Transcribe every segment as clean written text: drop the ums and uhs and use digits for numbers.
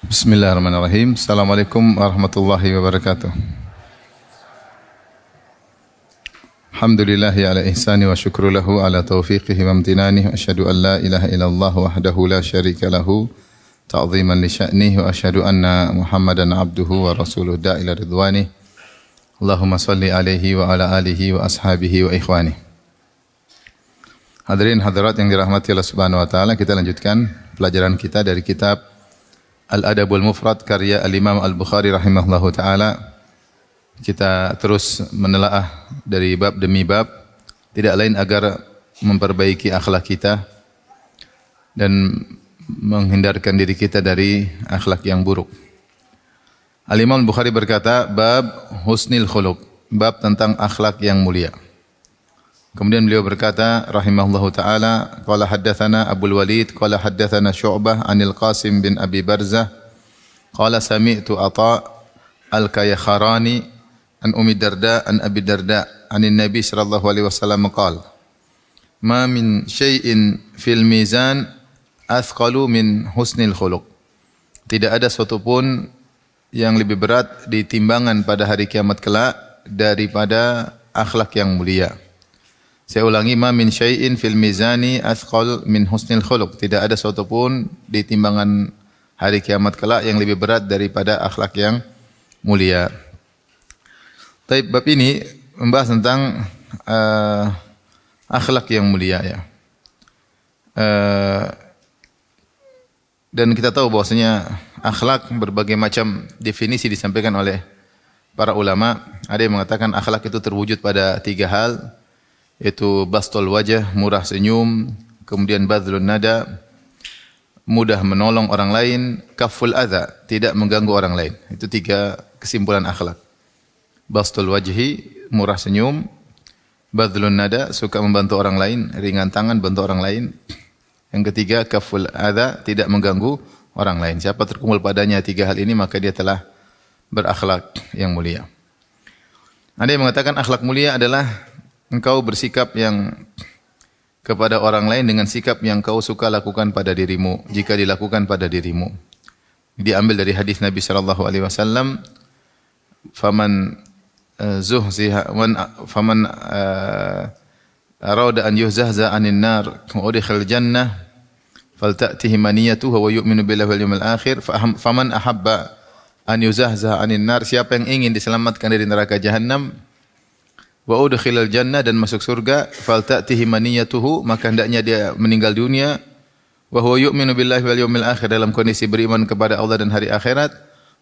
Bismillahirrahmanirrahim. Assalamualaikum warahmatullahi wabarakatuh. Alhamdulillahi ala ihsani wa syukru lahu ala taufiqihi wa amtinani. Asyhadu an la ilaha illallah wahdahu la syarika lahu ta'ziman li sya'nihi wa asyhadu anna Muhammadan abduhu wa rasuluhu da'ila ridwani. Allahumma salli alaihi wa ala alihi wa ashabihi wa ikhwani. Hadirin hadirat yang dirahmati Allah Subhanahu wa taala, kita lanjutkan pelajaran kita dari kitab Al-Adabul Mufrad karya Al-Imam Al-Bukhari rahimahullahu taala. Kita terus menelaah dari bab demi bab, tidak lain agar memperbaiki akhlak kita dan menghindarkan diri kita dari akhlak yang buruk. Al-Imam Al-Bukhari berkata, bab husnil khuluq, bab tentang akhlak yang mulia. Kemudian beliau berkata rahimahullahu taala, qala haddatsana Abdul Walid qala haddatsana Syu'bah anil Qasim bin Abi Barzah qala sami'tu Atha al-Kayakharani an Ummi Darda an Abi Darda anin Nabi sallallahu alaihi wasallam qala ma min syai'in fil mizan athqalu min husnil khuluq. Tidak ada suatu pun yang lebih berat di timbangan pada hari kiamat kelak daripada akhlak yang mulia. Saya ulangi, ma min syai'in fil mizani athqal min husnil khuluq. Tidak ada suatu pun di timbangan hari kiamat kelak yang lebih berat daripada akhlak yang mulia. Taib, bab ini membahas tentang akhlak yang mulia ya. Dan kita tahu bahwasanya akhlak berbagai macam definisi disampaikan oleh para ulama. Ada yang mengatakan akhlak itu terwujud pada tiga hal, yaitu bastul wajah, murah senyum, kemudian badlun nada, mudah menolong orang lain, kaful adza, tidak mengganggu orang lain. Itu tiga kesimpulan akhlak. Bastul wajhi, murah senyum, badlun nada, suka membantu orang lain, ringan tangan bantu orang lain. Yang ketiga, kaful adza, tidak mengganggu orang lain. Siapa terkumpul padanya tiga hal ini, maka dia telah berakhlak yang mulia. Ada yang mengatakan akhlak mulia adalah engkau bersikap yang kepada orang lain dengan sikap yang kau suka lakukan pada dirimu, jika dilakukan pada dirimu. Diambil dari hadis Nabi sallallahu alaihi wasallam, faman zuhziha faman arada an yuhzahza 'anil nar wa udkhil jannah falta'tihi maniyatuhu wa yu'minu billahi wal yawmil akhir faman ahabba an yuzahza 'anil nar, siapa yang ingin diselamatkan dari neraka jahanam wa udkhilal jannah, dan masuk surga, falta'tihi maniyatuhu, maka hendaknya dia meninggal dunia, wa huwa yu'minu billahi wal yawmil akhir, dalam kondisi beriman kepada Allah dan hari akhirat,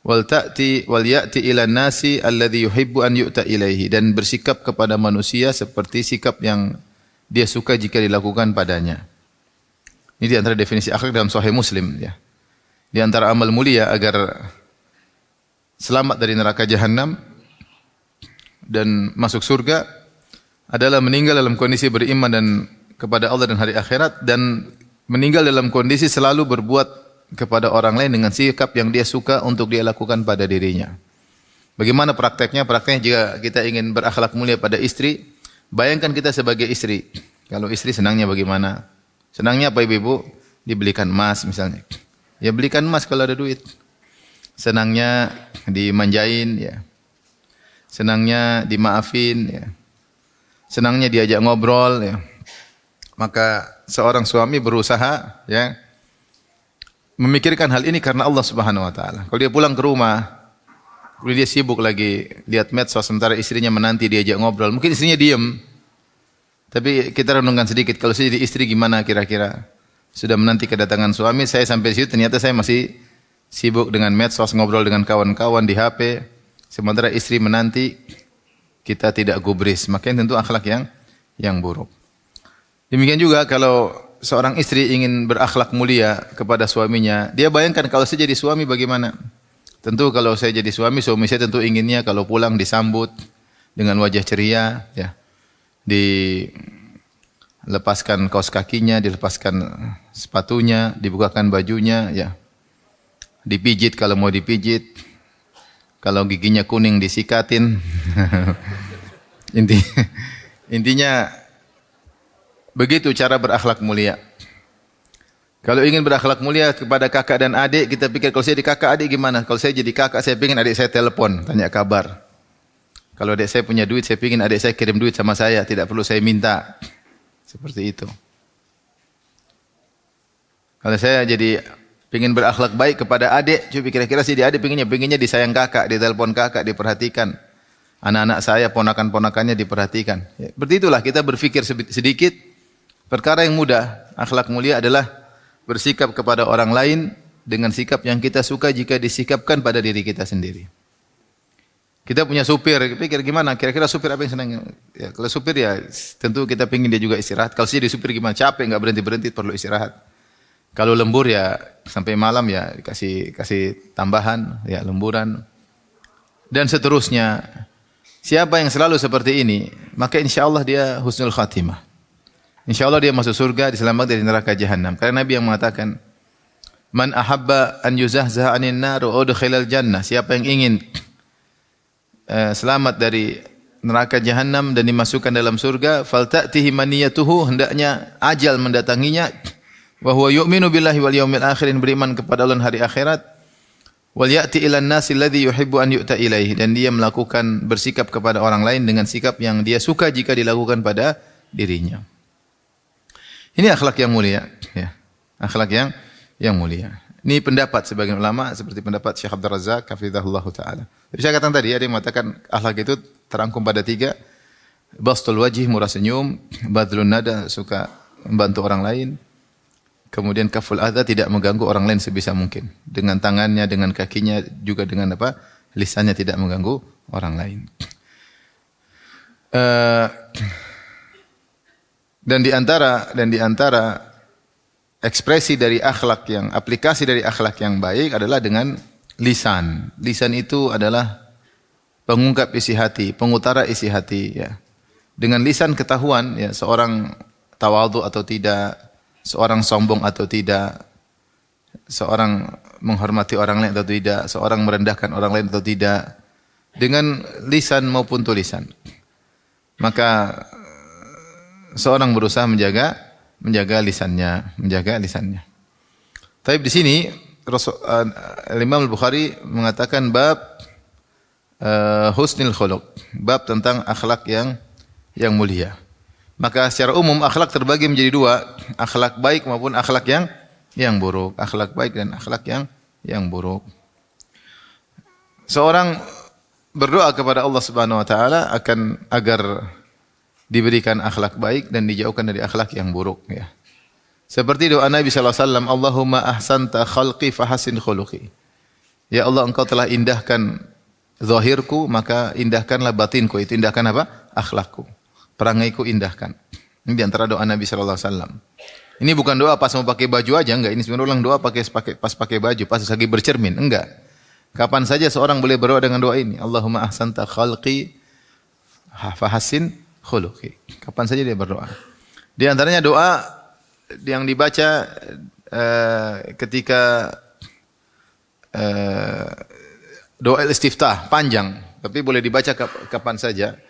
wal ya'ti ila nasi alladhi yuhibbu an yu'ta ilaihi, dan bersikap kepada manusia seperti sikap yang dia suka jika dilakukan padanya. Ini di antara definisi akhlak dalam Sahih Muslim ya. Di antara amal mulia agar selamat dari neraka jahanam dan masuk surga adalah meninggal dalam kondisi beriman dan kepada Allah dan hari akhirat, dan meninggal dalam kondisi selalu berbuat kepada orang lain dengan sikap yang dia suka untuk dia lakukan pada dirinya. Bagaimana prakteknya? Prakteknya jika kita ingin berakhlak mulia pada istri, bayangkan kita sebagai istri. Kalau istri senangnya bagaimana? Senangnya apa ibu-ibu? Dibelikan emas misalnya. Ya belikan emas kalau ada duit. Senangnya dimanjain ya. Senangnya dimaafin ya. Senangnya diajak ngobrol ya. Maka seorang suami berusaha ya memikirkan hal ini karena Allah Subhanahu wa taala. Kalau dia pulang ke rumah, kalau dia sibuk lagi lihat medsos sementara istrinya menanti diajak ngobrol, mungkin istrinya diam. Tapi kita renungkan sedikit, kalau saya jadi istri gimana kira-kira? Sudah menanti kedatangan suami, saya sampai situ ternyata saya masih sibuk dengan medsos, ngobrol dengan kawan-kawan di HP. Sementara istri menanti, kita tidak gubris, makanya tentu akhlak yang buruk. Demikian juga kalau seorang istri ingin berakhlak mulia kepada suaminya, dia bayangkan kalau saya jadi suami bagaimana? Tentu kalau saya jadi suami saya tentu inginnya kalau pulang disambut dengan wajah ceria, ya. Dilepaskan kaos kakinya, dilepaskan sepatunya, dibukakan bajunya, ya. Dipijit kalau mau dipijit. Kalau giginya kuning disikatin. Intinya begitu cara berakhlak mulia. Kalau ingin berakhlak mulia kepada kakak dan adik, kita pikir kalau saya jadi kakak adik gimana? Kalau saya jadi kakak, saya ingin adik saya telepon, tanya kabar. Kalau adik saya punya duit, saya ingin adik saya kirim duit sama saya, tidak perlu saya minta. Seperti itu. Kalau saya jadi ingin berakhlak baik kepada adik, coba kira-kira si adik pengennya disayang kakak, ditelepon kakak, diperhatikan. Anak-anak saya, ponakan-ponakannya diperhatikan. Ya, seperti itulah kita berpikir sedikit. Perkara yang mudah, akhlak mulia adalah bersikap kepada orang lain dengan sikap yang kita suka jika disikapkan pada diri kita sendiri. Kita punya supir, pikir gimana? Kira-kira supir apa yang senang? Ya, kalau supir ya tentu kita pingin dia juga istirahat. Kalau jadi supir gimana? Capek, nggak berhenti-berhenti, perlu istirahat. Kalau lembur ya sampai malam ya kasih tambahan, ya lemburan. Dan seterusnya. Siapa yang selalu seperti ini, maka insya Allah dia husnul khatimah. Insya Allah dia masuk surga, diselamatkan dari neraka jahanam. Karena Nabi yang mengatakan, Man ahabba an yuzahzaha anin nar wa udkhilal jannah. Siapa yang ingin selamat dari neraka jahanam dan dimasukkan dalam surga, falta'tihi maniyatuhu, hendaknya ajal mendatanginya, wa huwa yu'minu billahi wal yaumil akhir, beriman kepada Allah dan hari akhirat, wal ya'ti ilan nasi alladhi yuhibbu an yu'ta ilaihi, dan dia melakukan bersikap kepada orang lain dengan sikap yang dia suka jika dilakukan pada dirinya. Ini akhlak yang mulia, ya. Akhlak yang mulia. Ini pendapat sebagian ulama seperti pendapat Syekh Abdul Razak hafizahullah taala. Jadi saya katakan tadi ada yang mengatakan akhlak itu terangkum pada 3. Bastul wajih, murah senyum, badlun nada, suka membantu orang lain. Kemudian kaful adza, tidak mengganggu orang lain sebisa mungkin. Dengan tangannya, dengan kakinya, juga dengan apa? Lisannya tidak mengganggu orang lain. Dan di antara ekspresi dari akhlak yang, aplikasi dari akhlak yang baik adalah dengan lisan. Lisan itu adalah pengungkap isi hati, pengutara isi hati, ya. Dengan lisan ketahuan, ya, seorang tawadhu atau tidak, seorang sombong atau tidak, seorang menghormati orang lain atau tidak, seorang merendahkan orang lain atau tidak, dengan lisan maupun tulisan. Maka seorang berusaha menjaga lisannya. Tapi di sini Imam Al-Bukhari mengatakan bab husnul khuluq, bab tentang akhlak yang mulia. Maka secara umum akhlak terbagi menjadi 2, akhlak baik maupun akhlak yang buruk, akhlak baik dan akhlak yang buruk. Seorang berdoa kepada Allah Subhanahu wa taala agar diberikan akhlak baik dan dijauhkan dari akhlak yang buruk, ya. Seperti doa Nabi sallallahu alaihi wasallam, Allahumma ahsanta khalqi fahasin khuluqi. Ya Allah, engkau telah indahkan zahirku, maka indahkanlah batinku, itu indahkan apa? Akhlakku. Perangaiku indahkan. Ini di antara doa Nabi sallallahu alaihi wasallam. Ini bukan doa pas mau pakai baju aja, enggak. Ini sebenarnya doa pas pakai baju, pas lagi bercermin, enggak. Kapan saja seorang boleh berdoa dengan doa ini. Allahumma ahsanta khalqi fahasin khuluqi. Kapan saja dia berdoa. Di antaranya doa yang dibaca ketika doa istiftah panjang, tapi boleh dibaca kapan saja.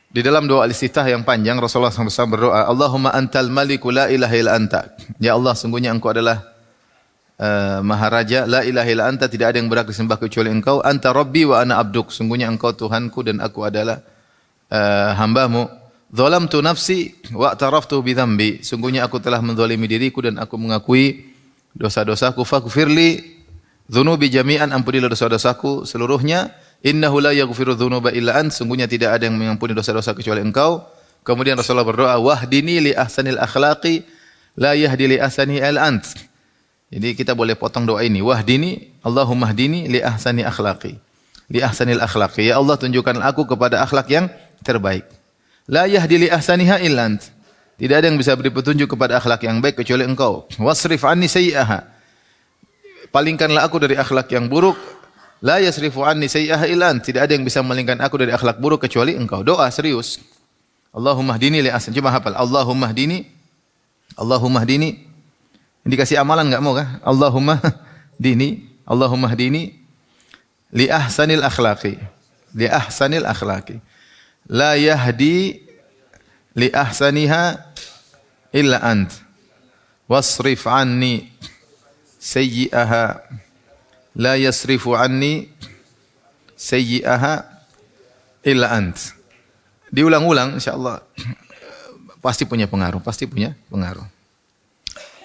Di dalam doa istiftah yang panjang, Rasulullah SAW berdoa, Allahumma antal maliku la ilaha illa anta. Ya Allah, sungguhnya engkau adalah Maharaja, la ilaha illa anta, tidak ada yang berhak disembah kecuali engkau. Anta rabbi wa ana abduk, sungguhnya engkau Tuhanku dan aku adalah hambamu. Zalamtu nafsi wa i'taraftu bi dhanbi, sungguhnya aku telah menzalimi diriku dan aku mengakui dosa-dosaku. Faghfirli dzunubi jami'an, ampunilah dosa-dosaku seluruhnya. Innahu la yaghfiru dzunuba illa ant, sungguhnya tidak ada yang mengampuni dosa-dosa kecuali engkau. Kemudian Rasulullah berdoa, wahdini li ahsanil akhlaqi la yahdi li ahsani illa ant. Jadi kita boleh potong doa ini, wahdini, Allahumma hdini li ahsani akhlaqi, li ahsanil akhlaqi. Ya Allah, tunjukkanlah aku kepada akhlak yang terbaik. La yahdi li ahsaniha illa ant. Tidak ada yang bisa beri petunjuk kepada akhlak yang baik kecuali engkau. Wasrif anni sayyi'aha. Palingkanlah aku dari akhlak yang buruk. La yasrifu anni sayyi'aha illa ant. Tidak ada yang bisa memalingkan aku dari akhlak buruk kecuali engkau. Doa serius. Allahumma hdini li ahsani. Coba hafal. Allahumma hdini. Allahumma hdini. Ini dikasih amalan enggak mau kah? Allahumma hdini. Allahumma hdini li ahsanil akhlaqi. Li ahsanil akhlaqi. La yahdi li ahsaniha illa ant. wasrif anni sayyi'aha la yasrifu anni sayyi'aha illa ant. Diulang-ulang insyaallah pasti punya pengaruh, pasti punya pengaruh.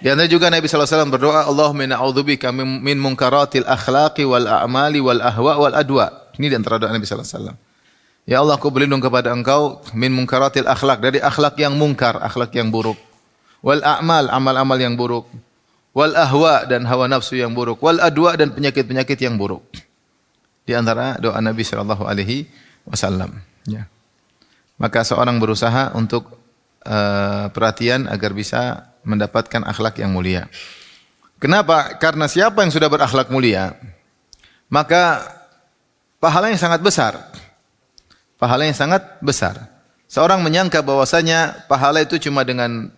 Di antara juga Nabi sallallahu alaihi wasallam berdoa, Allahumma inna a'udzubika min munkaratil akhlaqi wal a'mali wal ahwa wal adwa. Ini di antara doa Nabi sallallahu alaihi wasallam. Ya Allah, aku berlindung kepada Engkau min munkaratil akhlaq, dari akhlak yang mungkar, akhlak yang buruk. Wal a'mal, amal-amal yang buruk. Wal ahwa, dan hawa nafsu yang buruk. Wal adwa, dan penyakit-penyakit yang buruk. Di antara doa Nabi sallallahu alaihi wasallam. Ya. Maka seorang berusaha untuk perhatian agar bisa mendapatkan akhlak yang mulia. Kenapa? Karena siapa yang sudah berakhlak mulia, maka pahalanya sangat besar. Pahalanya sangat besar. Seorang menyangka bahwasanya pahala itu cuma dengan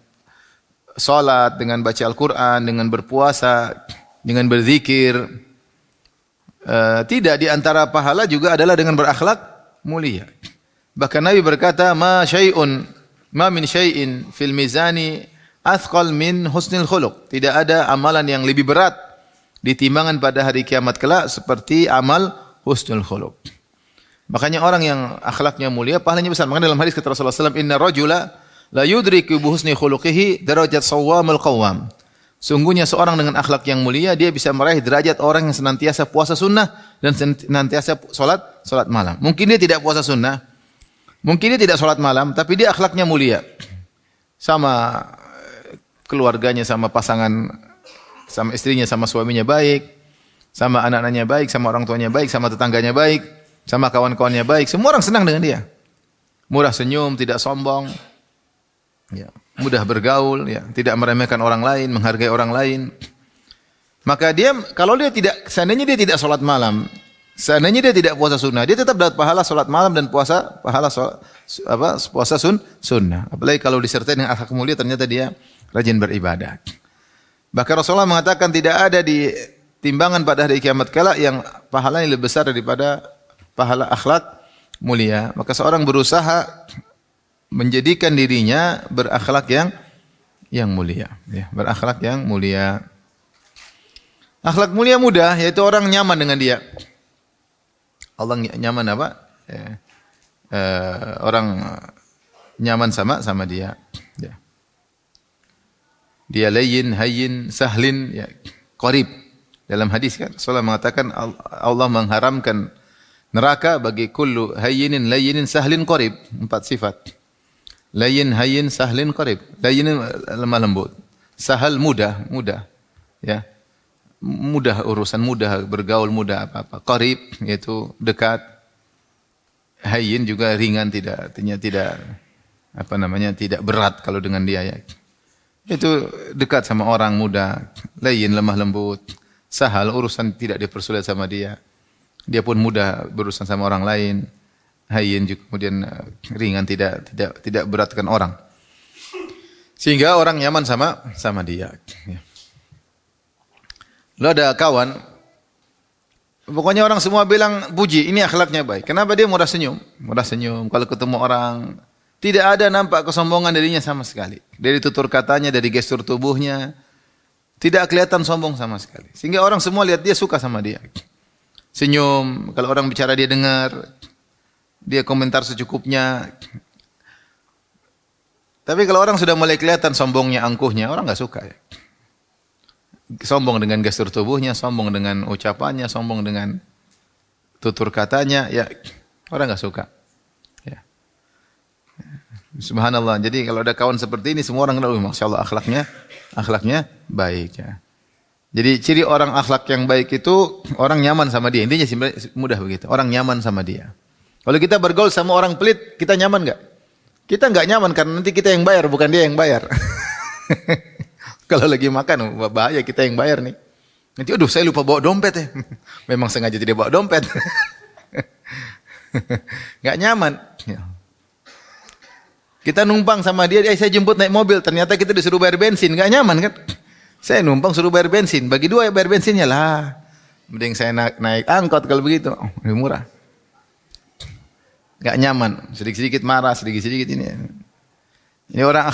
salat, dengan baca Al-Quran, dengan berpuasa, dengan berzikir. Tidak, di antara pahala juga adalah dengan berakhlak mulia. Bahkan Nabi berkata, ma min syai'in fil mizani athqal min husnil khuluq. Tidak ada amalan yang lebih berat di timbangan pada hari kiamat kelak seperti amal husnul khuluq. Makanya orang yang akhlaknya mulia pahalanya besar. Makanya dalam hadis kata Rasulullah SAW, inna rajula la yudriku bi husni khuluqihi darajat shawwamul qawwam. Sungguhnya seorang dengan akhlak yang mulia dia bisa meraih derajat orang yang senantiasa puasa sunnah dan senantiasa salat malam. Mungkin dia tidak puasa sunnah, mungkin dia tidak salat malam, tapi dia akhlaknya mulia. Sama keluarganya, sama pasangan, sama istrinya, sama suaminya baik, sama anak-anaknya baik, sama orang tuanya baik, sama tetangganya baik, sama kawan-kawannya baik. Semua orang senang dengan dia. Murah senyum, tidak sombong, ya, mudah bergaul, ya, tidak meremehkan orang lain, menghargai orang lain. Maka dia, kalau dia tidak, seandainya dia tidak salat malam, seandainya dia tidak puasa sunnah, dia tetap dapat pahala salat malam dan puasa puasa sunnah. Apalagi kalau disertai dengan akhlak mulia, ternyata dia rajin beribadah. Bahkan Rasulullah mengatakan tidak ada di timbangan pada hari kiamat kelak yang pahalanya lebih besar daripada pahala akhlak mulia. Maka seorang berusaha menjadikan dirinya berakhlak yang mulia, ya, berakhlak yang mulia. Akhlak mulia mudah, yaitu orang nyaman dengan dia. Allah nyaman apa? Ya. Orang nyaman sama dia. Ya. Dia layyin, hayyin, sahlin, ya, qarib. Dalam hadis kan Rasulullah mengatakan Allah mengharamkan neraka bagi kullu hayyinin, layyinin, sahlin, qarib. 4 sifat. Layyin, hayyin, sahlin, qarib. Layyin lemah lembut. Sahal mudah. Ya. Mudah urusan, mudah bergaul, mudah apa-apa. Qarib yaitu dekat. Hayyin juga ringan, tidak berat kalau dengan dia, ya. Itu dekat sama orang, mudah. Layyin lemah lembut. Sahal urusan tidak dipersulit sama dia. Dia pun mudah berurusan sama orang lain. Hayyin juga kemudian ringan, tidak beratkan orang. Sehingga orang nyaman sama dia. Ya. Lalu ada kawan, pokoknya orang semua bilang puji, ini akhlaknya baik. Kenapa dia murah senyum? Murah senyum kalau ketemu orang. Tidak ada nampak kesombongan dirinya sama sekali. Dari tutur katanya, dari gestur tubuhnya, tidak kelihatan sombong sama sekali. Sehingga orang semua lihat dia suka sama dia. Senyum, kalau orang bicara dia dengar, dia komentar secukupnya. Tapi kalau orang sudah mulai kelihatan sombongnya, angkuhnya, orang enggak suka, ya. Sombong dengan gestur tubuhnya, sombong dengan ucapannya, sombong dengan tutur katanya, ya orang enggak suka. Ya. Subhanallah. Jadi kalau ada kawan seperti ini, semua orang tahu, masya Allah akhlaknya baik, ya. Jadi ciri orang akhlak yang baik itu orang nyaman sama dia. Intinya mudah begitu. Orang nyaman sama dia. Kalau kita bergaul sama orang pelit, kita nyaman enggak? Kita enggak nyaman karena nanti kita yang bayar, bukan dia yang bayar. Kalau lagi makan, bahaya kita yang bayar nih. Nanti, aduh saya lupa bawa dompet ya. Memang sengaja tidak bawa dompet. Enggak nyaman. Kita numpang sama dia, saya jemput naik mobil. Ternyata kita disuruh bayar bensin, enggak nyaman kan? Saya numpang suruh bayar bensin, bagi 2 ya bayar bensinnya lah. Mending saya naik angkot kalau begitu, lebih murah. Enggak nyaman, sedikit-sedikit marah, sedikit-sedikit ini. Ini orang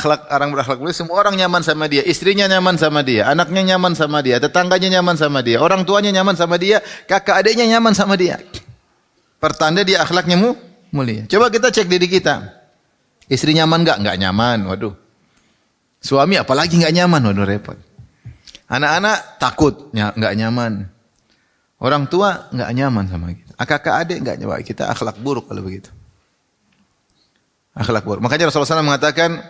berakhlak mulia, semua orang nyaman sama dia, istrinya nyaman sama dia, anaknya nyaman sama dia, tetangganya nyaman sama dia, orang tuanya nyaman sama dia, kakak adiknya nyaman sama dia. Pertanda dia akhlaknya mulia. Coba kita cek diri kita. Istri nyaman enggak? Enggak nyaman. Waduh. Suami apalagi enggak nyaman, waduh repot. Anak-anak takut, enggak nyaman. Orang tua enggak nyaman sama kita. Kakak adik enggak nyaman. Kita akhlak buruk kalau begitu. Akhlak buruk. Makanya Rasulullah SAW mengatakan,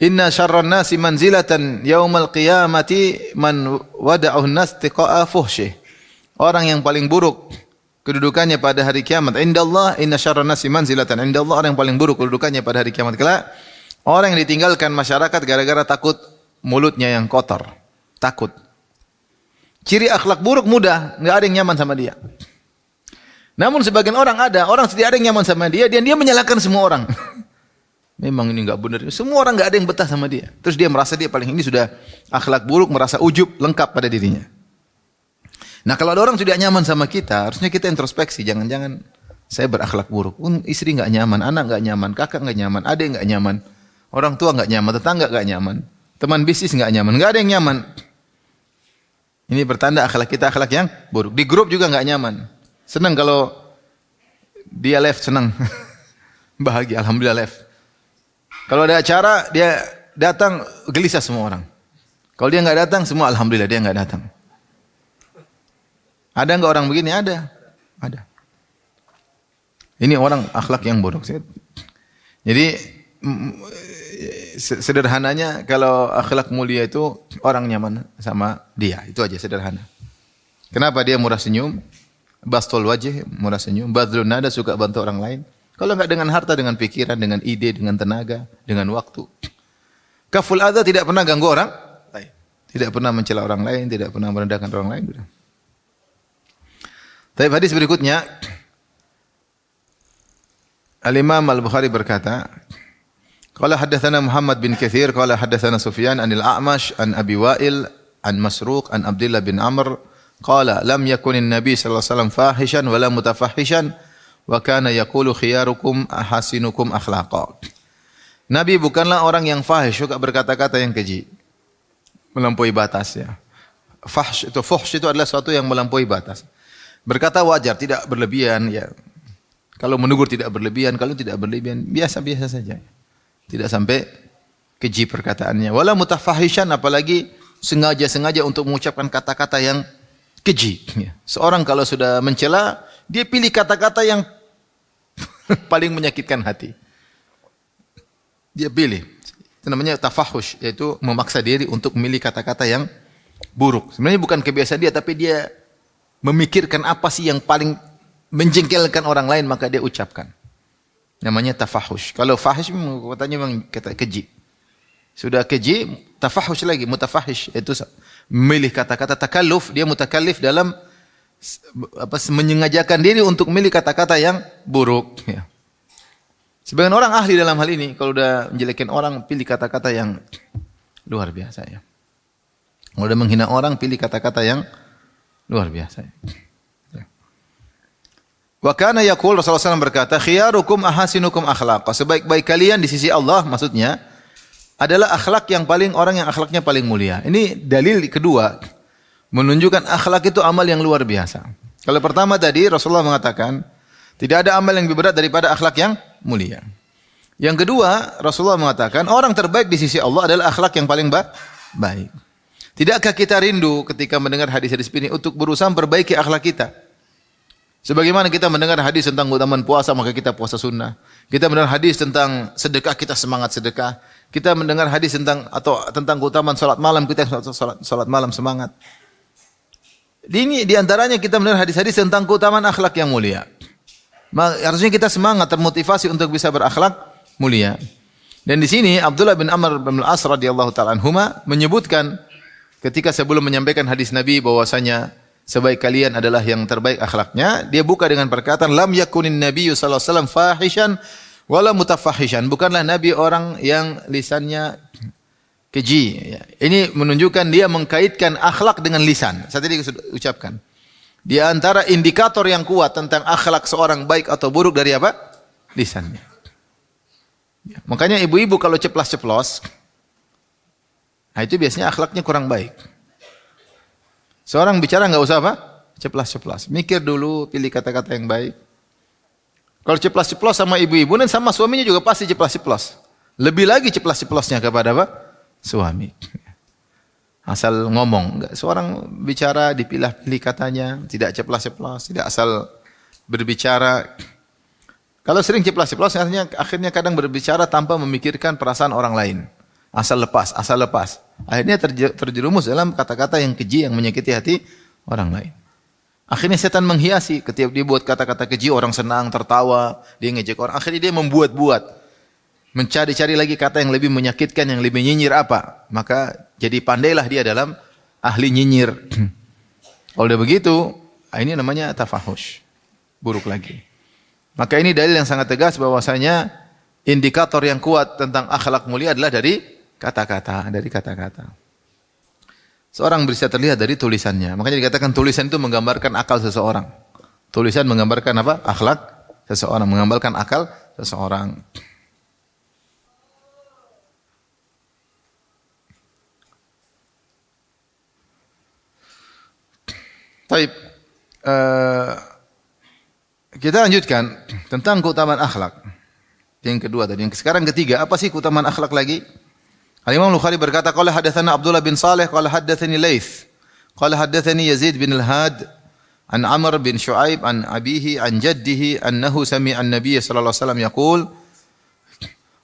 Inna syarran nasi manzilatan yaumal qiyamati man wada'uh nas tiqa'a fuhsyih. Orang yang paling buruk kedudukannya pada hari kiamat. Indallah inna syarran nasi manzilatan. Indallah orang yang paling buruk kedudukannya pada hari kiamat kelak. Orang yang ditinggalkan masyarakat gara-gara takut mulutnya yang kotor. Takut. Ciri akhlak buruk mudah, enggak ada yang nyaman sama dia. Namun sebagian orang tidak ada yang nyaman sama dia, dan dia menyalahkan semua orang. Memang ini enggak benar. Semua orang enggak ada yang betah sama dia. Terus dia merasa dia paling ini sudah akhlak buruk, merasa ujub lengkap pada dirinya. Nah, kalau ada orang tidak nyaman sama kita, harusnya kita introspeksi. Jangan-jangan saya berakhlak buruk. Istri enggak nyaman, anak enggak nyaman, kakak enggak nyaman, adik enggak nyaman, orang tua enggak nyaman, tetangga enggak nyaman, teman bisnis enggak nyaman, enggak ada yang nyaman. Ini bertanda akhlak kita akhlak yang buruk. Di grup juga enggak nyaman. Senang kalau dia left, senang. Bahagia, alhamdulillah left. Kalau ada acara, dia datang, gelisah semua orang. Kalau dia enggak datang, semua alhamdulillah dia enggak datang. Ada enggak orang begini? Ada. Ini orang akhlak yang buruk. Jadi sederhananya kalau akhlak mulia itu orang nyaman sama dia. Itu aja sederhana. Kenapa dia murah senyum? Bastul wajh, murah senyum. Badlun nada, suka bantu orang lain. Kalau enggak dengan harta, dengan pikiran, dengan ide, dengan tenaga, dengan waktu. Kaful adza, tidak pernah ganggu orang lain. Tidak pernah mencela orang lain, tidak pernah merendahkan orang lain. Tapi hadis berikutnya, Al-Imam Al-Bukhari berkata, qala haddatsana Muhammad bin Katsir qala haddatsana Sufyan anil A'mash an Abi Wa'il an Masruq an Abdullah bin Amr qala lam yakunin nabi sallallahu alaihi wasallam fahishan wala mutafahishan wa kana yaqulu khiyarukum ahasinukum akhlaqa. Nabi bukanlah orang yang fahish, suka berkata-kata yang keji, melampaui batas ya. Fuhsh itu adalah sesuatu yang melampaui batas. Berkata wajar, tidak berlebihan ya. Kalau menegur tidak berlebihan, kalau tidak berlebihan biasa-biasa saja. Tidak sampai keji perkataannya. Wala mutafahishan, apalagi sengaja-sengaja untuk mengucapkan kata-kata yang keji. Seorang kalau sudah mencela, dia pilih kata-kata yang paling menyakitkan hati. Dia pilih. Itu namanya tafahush, yaitu memaksa diri untuk memilih kata-kata yang buruk. Sebenarnya bukan kebiasaan dia, tapi dia memikirkan apa sih yang paling menjengkelkan orang lain, maka dia ucapkan. Namanya tafahush. Kalau fahish katanya memang kata keji. Sudah keji, tafahush lagi, mutafahish, yaitu memilih kata-kata takalluf, dia mutakallif dalam menyengajakan diri untuk memilih kata-kata yang buruk ya. Sebagian orang ahli dalam hal ini, kalau udah menjelekin orang, pilih kata-kata yang luar biasa ya. Kalau udah menghina orang, pilih kata-kata yang luar biasa ya. Wa kana yaqul, Rasulullah SAW berkata, khiyarukum ahasinukum akhlaqa. Sebaik-baik kalian di sisi Allah, maksudnya adalah akhlak yang paling, orang yang akhlaknya paling mulia. Ini dalil kedua menunjukkan akhlak itu amal yang luar biasa. Kalau pertama tadi Rasulullah mengatakan tidak ada amal yang lebih berat daripada akhlak yang mulia. Yang kedua, Rasulullah mengatakan orang terbaik di sisi Allah adalah akhlak yang paling baik. Tidakkah kita rindu ketika mendengar hadis-hadis ini untuk berusaha memperbaiki akhlak kita? Sebagaimana kita mendengar hadis tentang keutamaan puasa, maka kita puasa sunnah. Kita mendengar hadis tentang sedekah, kita semangat sedekah. Kita mendengar hadis tentang keutamaan salat malam, kita salat malam semangat. Ini diantaranya kita mendengar hadis-hadis tentang keutamaan akhlak yang mulia. Harusnya kita semangat, termotivasi untuk bisa berakhlak mulia. Dan di sini Abdullah bin Amr bin Al-As radhiyallahu taala anhuma menyebutkan ketika sebelum menyampaikan hadis Nabi bahwasanya sebaik kalian adalah yang terbaik akhlaknya, dia buka dengan perkataan lam yakunin nabiyyu sallallahu alaihi wasallam fahishan wala mutafahishan. Bukanlah Nabi orang yang lisannya keji. Ini menunjukkan dia mengkaitkan akhlak dengan lisan. Saya tadi sudah ucapkan. Di antara indikator yang kuat tentang akhlak seorang baik atau buruk dari apa? Lisannya. Ya, makanya ibu-ibu kalau ceplas-ceplos, nah itu biasanya akhlaknya kurang baik. Seorang bicara nggak usah apa? Ceplas-ceplos. Mikir dulu, pilih kata-kata yang baik. Kalau ceplas-ceplos sama ibu-ibu dan sama suaminya juga pasti ceplas-ceplos. Lebih lagi ceplas-ceplosnya kepada apa? Suami. Asal ngomong, enggak. Seorang bicara dipilah-pilih katanya, tidak ceplas-ceplos, tidak asal berbicara. Kalau sering ceplas-ceplos, akhirnya kadang berbicara tanpa memikirkan perasaan orang lain. Asal lepas, asal lepas. Akhirnya terjerumus dalam kata-kata yang keji yang menyakiti hati orang lain. Akhirnya setan menghiasi. Ketika dia buat kata-kata keji, orang senang, tertawa, dia ngejek orang. Akhirnya dia membuat-buat. Mencari-cari lagi kata yang lebih menyakitkan, yang lebih nyinyir apa. Maka jadi pandailah dia dalam ahli nyinyir. Kalau udah begitu, ini namanya tafahush. Buruk lagi. Maka ini dalil yang sangat tegas bahwasanya indikator yang kuat tentang akhlak mulia adalah dari kata-kata, Seorang bisa terlihat dari tulisannya. Makanya dikatakan tulisan itu menggambarkan akal seseorang. Tulisan menggambarkan apa? Akhlak seseorang, menggambarkan akal seseorang. Baik. Kita lanjutkan tentang keutamaan akhlak. Yang kedua tadi, yang sekarang ketiga, apa sih keutamaan akhlak lagi? Al-Imam Bukhari berkata, qala hadatsana Abdullah bin Saleh, qala hadatsani Laits, qala hadatsani Yazid bin Al-Had, an Amr bin Shu'aib an abihi an jaddihi annahu sami'a an-nabiy sallallahu alaihi wasallam yaqul,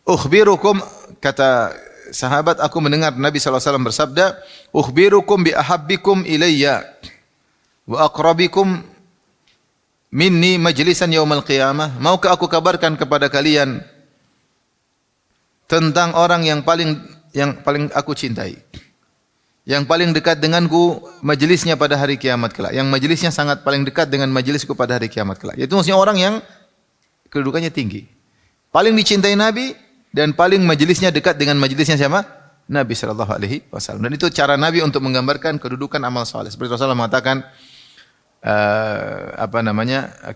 ukhbirukum, kata sahabat, aku mendengar Nabi sallallahu alaihi wasallam bersabda, ukhbirukum bi ahabbikum ilayya wa aqrabikum minni majlisan yaumal qiyamah. Maukah aku kabarkan kepada kalian tentang orang yang paling aku cintai, yang paling dekat denganku majelisnya pada hari kiamat kelak, yang majelisnya sangat paling dekat dengan majelisku pada hari kiamat kelak. Itu maksudnya orang yang kedudukannya tinggi, paling dicintai Nabi dan paling majelisnya dekat dengan majelisnya siapa? Nabi sallallahu alaihi wasallam. Dan itu cara Nabi untuk menggambarkan kedudukan amal saleh. Seperti Rasulullah mengatakan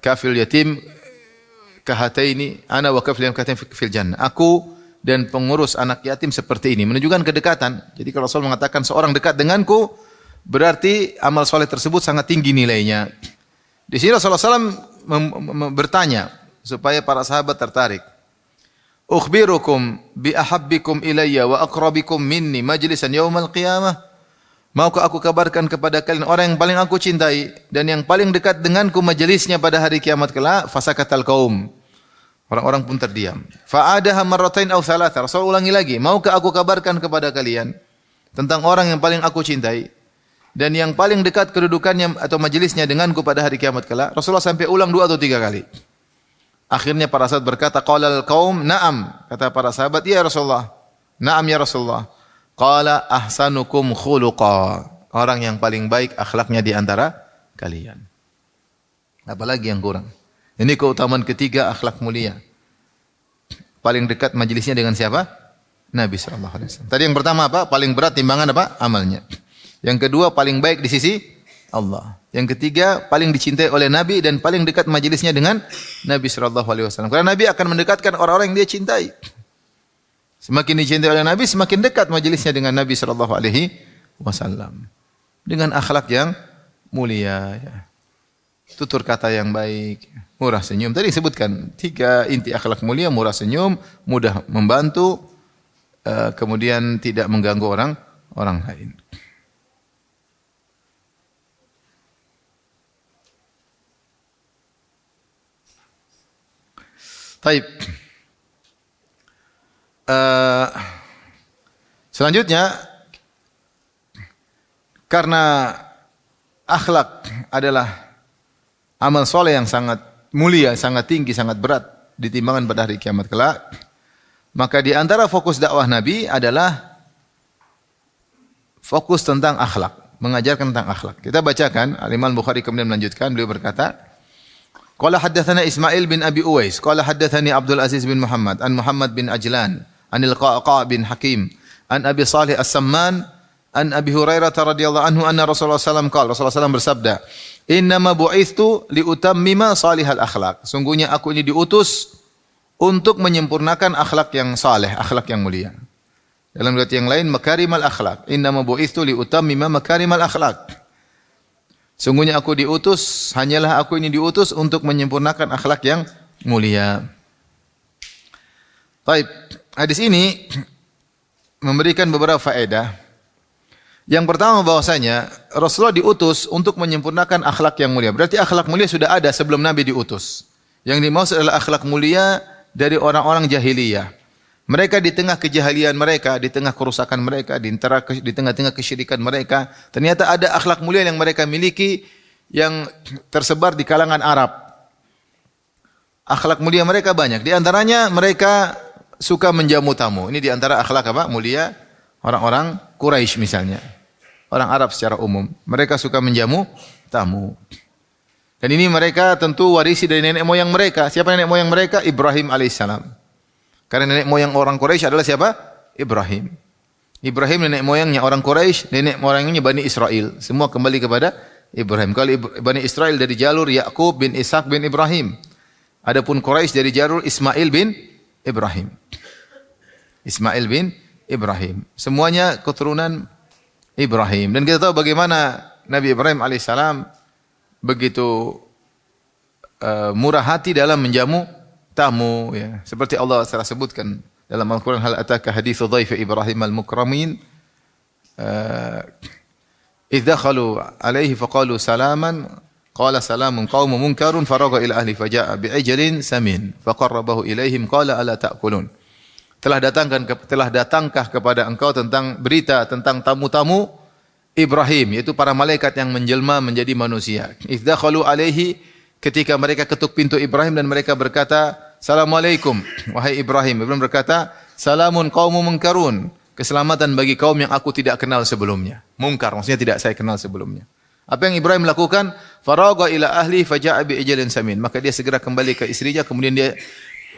kafil yatim kahataini ana wa kafil yatim fil jannah. Aku dan pengurus anak yatim seperti ini, menunjukkan kedekatan. Jadi kalau Rasul mengatakan seorang dekat denganku, berarti amal soleh tersebut sangat tinggi nilainya. Di sini Rasulullah SAW bertanya supaya para sahabat tertarik. Ukhbirukum bi ahabbikum ilayya wa aqrabikum minni majlisan yaumal qiyamah. Maukah aku kabarkan kepada kalian orang yang paling aku cintai dan yang paling dekat denganku majelisnya pada hari kiamat kelak? Fasakatal qaum. Orang-orang pun terdiam. Fa'adaha marratain aw thalatha. Rasul ulangi lagi, maukah aku kabarkan kepada kalian tentang orang yang paling aku cintai dan yang paling dekat kedudukannya atau majelisnya denganku pada hari kiamat kelak? Rasulullah sampai ulang 2 atau 3 kali. Akhirnya para sahabat berkata, qalal qaum na'am. Kata para sahabat, ya Rasulullah. Na'am ya Rasulullah. Qala ahsanukum khuluqa. Orang yang paling baik akhlaknya di antara kalian. Apalagi yang kurang? Ini keutamaan ketiga akhlak mulia. Paling dekat majelisnya dengan siapa? Nabi sallallahu alaihi wasallam. Tadi yang pertama apa? Paling berat timbangan apa? Amalnya. Yang kedua paling baik di sisi Allah. Yang ketiga paling dicintai oleh Nabi dan paling dekat majelisnya dengan Nabi sallallahu alaihi wasallam. Karena Nabi akan mendekatkan orang-orang yang dia cintai. Semakin dicintai oleh Nabi, semakin dekat majelisnya dengan Nabi sallallahu alaihi wasallam. Dengan akhlak yang mulia, ya. Tutur kata yang baik, murah senyum. Tadi disebutkan 3 inti akhlak mulia: murah senyum, mudah membantu, kemudian tidak mengganggu orang lain. Baik. Selanjutnya, karena akhlak adalah amal soleh yang sangat mulia, sangat tinggi, sangat berat di timbangan pada hari kiamat kelak, maka di antara fokus dakwah Nabi adalah fokus tentang akhlak, mengajarkan tentang akhlak. Kita bacakan, Al-Imam Bukhari kemudian melanjutkan, beliau berkata, qala haddatsana Ismail bin Abi Uwais, qala haddatsani Abdul Aziz bin Muhammad, an Muhammad bin Ajlan, anil Qaqa' bin Hakim, an Abi Salih As-Samman, an Abi Hurairah radhiyallahu anhu anna Rasulullah sallallahu alaihi wasallam Rasulullah SAW bersabda, innama bu'itstu liutammima salihal akhlak. Sungguhnya aku ini diutus untuk menyempurnakan akhlak yang saleh, akhlak yang mulia. Dalam riwayat yang lain, makarimal akhlak. Innama bu'itsu li utammima makarimal akhlak. Sungguhnya aku diutus, hanyalah aku ini diutus untuk menyempurnakan akhlak yang mulia. Baik, hadis ini memberikan beberapa faedah. Yang pertama bahwasanya Rasulullah diutus untuk menyempurnakan akhlak yang mulia. Berarti akhlak mulia sudah ada sebelum Nabi diutus. Yang dimaksud adalah akhlak mulia dari orang-orang jahiliyah. Mereka di tengah kejahilian mereka, di tengah kerusakan mereka, di tengah-tengah kesyirikan mereka, ternyata ada akhlak mulia yang mereka miliki yang tersebar di kalangan Arab. Akhlak mulia mereka banyak. Di antaranya mereka suka menjamu tamu. Ini di antara akhlak apa? Mulia orang-orang Quraisy misalnya. Orang Arab secara umum. Mereka suka menjamu tamu. Dan ini mereka tentu warisi dari nenek moyang mereka. Siapa nenek moyang mereka? Ibrahim alaihissalam. Karena nenek moyang orang Quraisy adalah siapa? Ibrahim. Ibrahim nenek moyangnya orang Quraisy, nenek moyangnya Bani Israel. Semua kembali kepada Ibrahim. Kalau Bani Israel dari jalur Yakub bin Ishak bin Ibrahim. Adapun Quraisy dari jalur Ismail bin Ibrahim. Ismail bin Ibrahim. Semuanya keturunan Ibrahim. Dan kita tahu bagaimana Nabi Ibrahim alaihissalam begitu murah hati dalam menjamu tamu. Ya. Seperti Allah telah sebutkan dalam Al-Quran, hal ataka hadithu dhaifi Ibrahim al-mukramin. إذ دخلوا عليه فقالوا سلاما قال سلام قوم منكر فرغ إلى أهله فجاء بعجل سمين فقربه إليهم قال ألا تأكلون. Telah datangkah kepada engkau tentang berita tentang tamu-tamu Ibrahim, yaitu para malaikat yang menjelma menjadi manusia. إذ دخلوا عليه, ketika mereka ketuk pintu Ibrahim dan mereka berkata, Assalamualaikum, wahai Ibrahim. Ibrahim berkata, Salamun qaumun munkarun. Keselamatan bagi kaum yang aku tidak kenal sebelumnya. Mungkar, maksudnya tidak saya kenal sebelumnya. Apa yang Ibrahim lakukan? Faragha ila ahli faja'a bi ijlin samin. Maka dia segera kembali ke istrinya, kemudian dia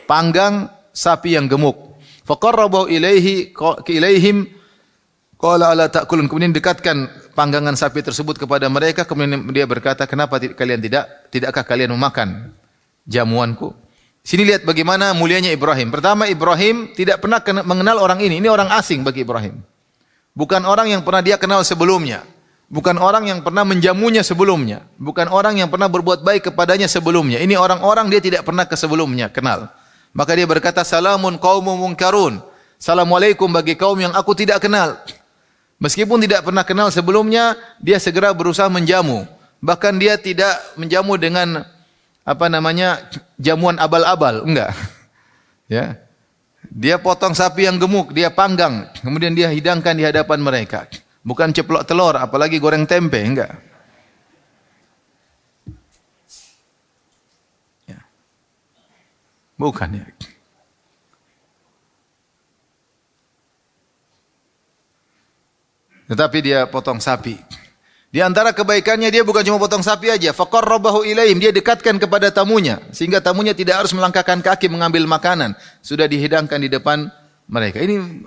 panggang sapi yang gemuk. Faqarrabahu ilaihim qala ala ta'kulun. Kemudian dekatkan panggangan sapi tersebut kepada mereka, kemudian dia berkata, kenapa tidakkah kalian memakan jamuanku? Sini lihat bagaimana mulianya Ibrahim. Pertama, Ibrahim tidak pernah mengenal orang ini. Ini orang asing bagi Ibrahim. Bukan orang yang pernah dia kenal sebelumnya. Bukan orang yang pernah menjamunya sebelumnya. Bukan orang yang pernah berbuat baik kepadanya sebelumnya. Ini orang-orang dia tidak pernah ke sebelumnya kenal. Maka dia berkata, Salamun qaumun munkarun. Assalamualaikum bagi kaum yang aku tidak kenal. Meskipun tidak pernah kenal sebelumnya, dia segera berusaha menjamu. Bahkan dia tidak menjamu dengan jamuan abal-abal, enggak. Ya. Dia potong sapi yang gemuk, dia panggang, kemudian dia hidangkan di hadapan mereka. Bukan ceplok telur, apalagi goreng tempe, enggak. Ya. Bukan ya. Tetapi dia potong sapi. Di antara kebaikannya dia bukan cuma potong sapi aja, faqarrabahu ilaihim, dia dekatkan kepada tamunya sehingga tamunya tidak harus melangkahkan kaki mengambil makanan, sudah dihidangkan di depan mereka. Ini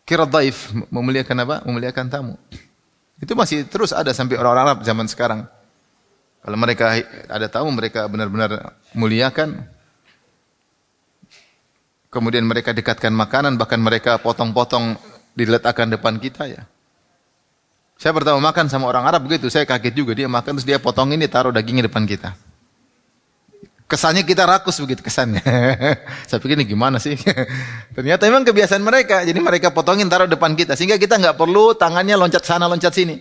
kira dhaif, memuliakan apa? Memuliakan tamu. Itu masih terus ada sampai orang-orang Arab zaman sekarang. Kalau mereka ada tamu, mereka benar-benar muliakan. Kemudian mereka dekatkan makanan, bahkan mereka potong-potong diletakkan depan kita ya. Saya pertama makan sama orang Arab begitu, saya kaget juga, dia makan terus dia potong ini taruh dagingnya depan kita. Kesannya kita rakus begitu kesannya. Saya pikir ini gimana sih? Ternyata memang kebiasaan mereka, jadi mereka potongin taruh depan kita sehingga kita enggak perlu tangannya loncat sana loncat sini.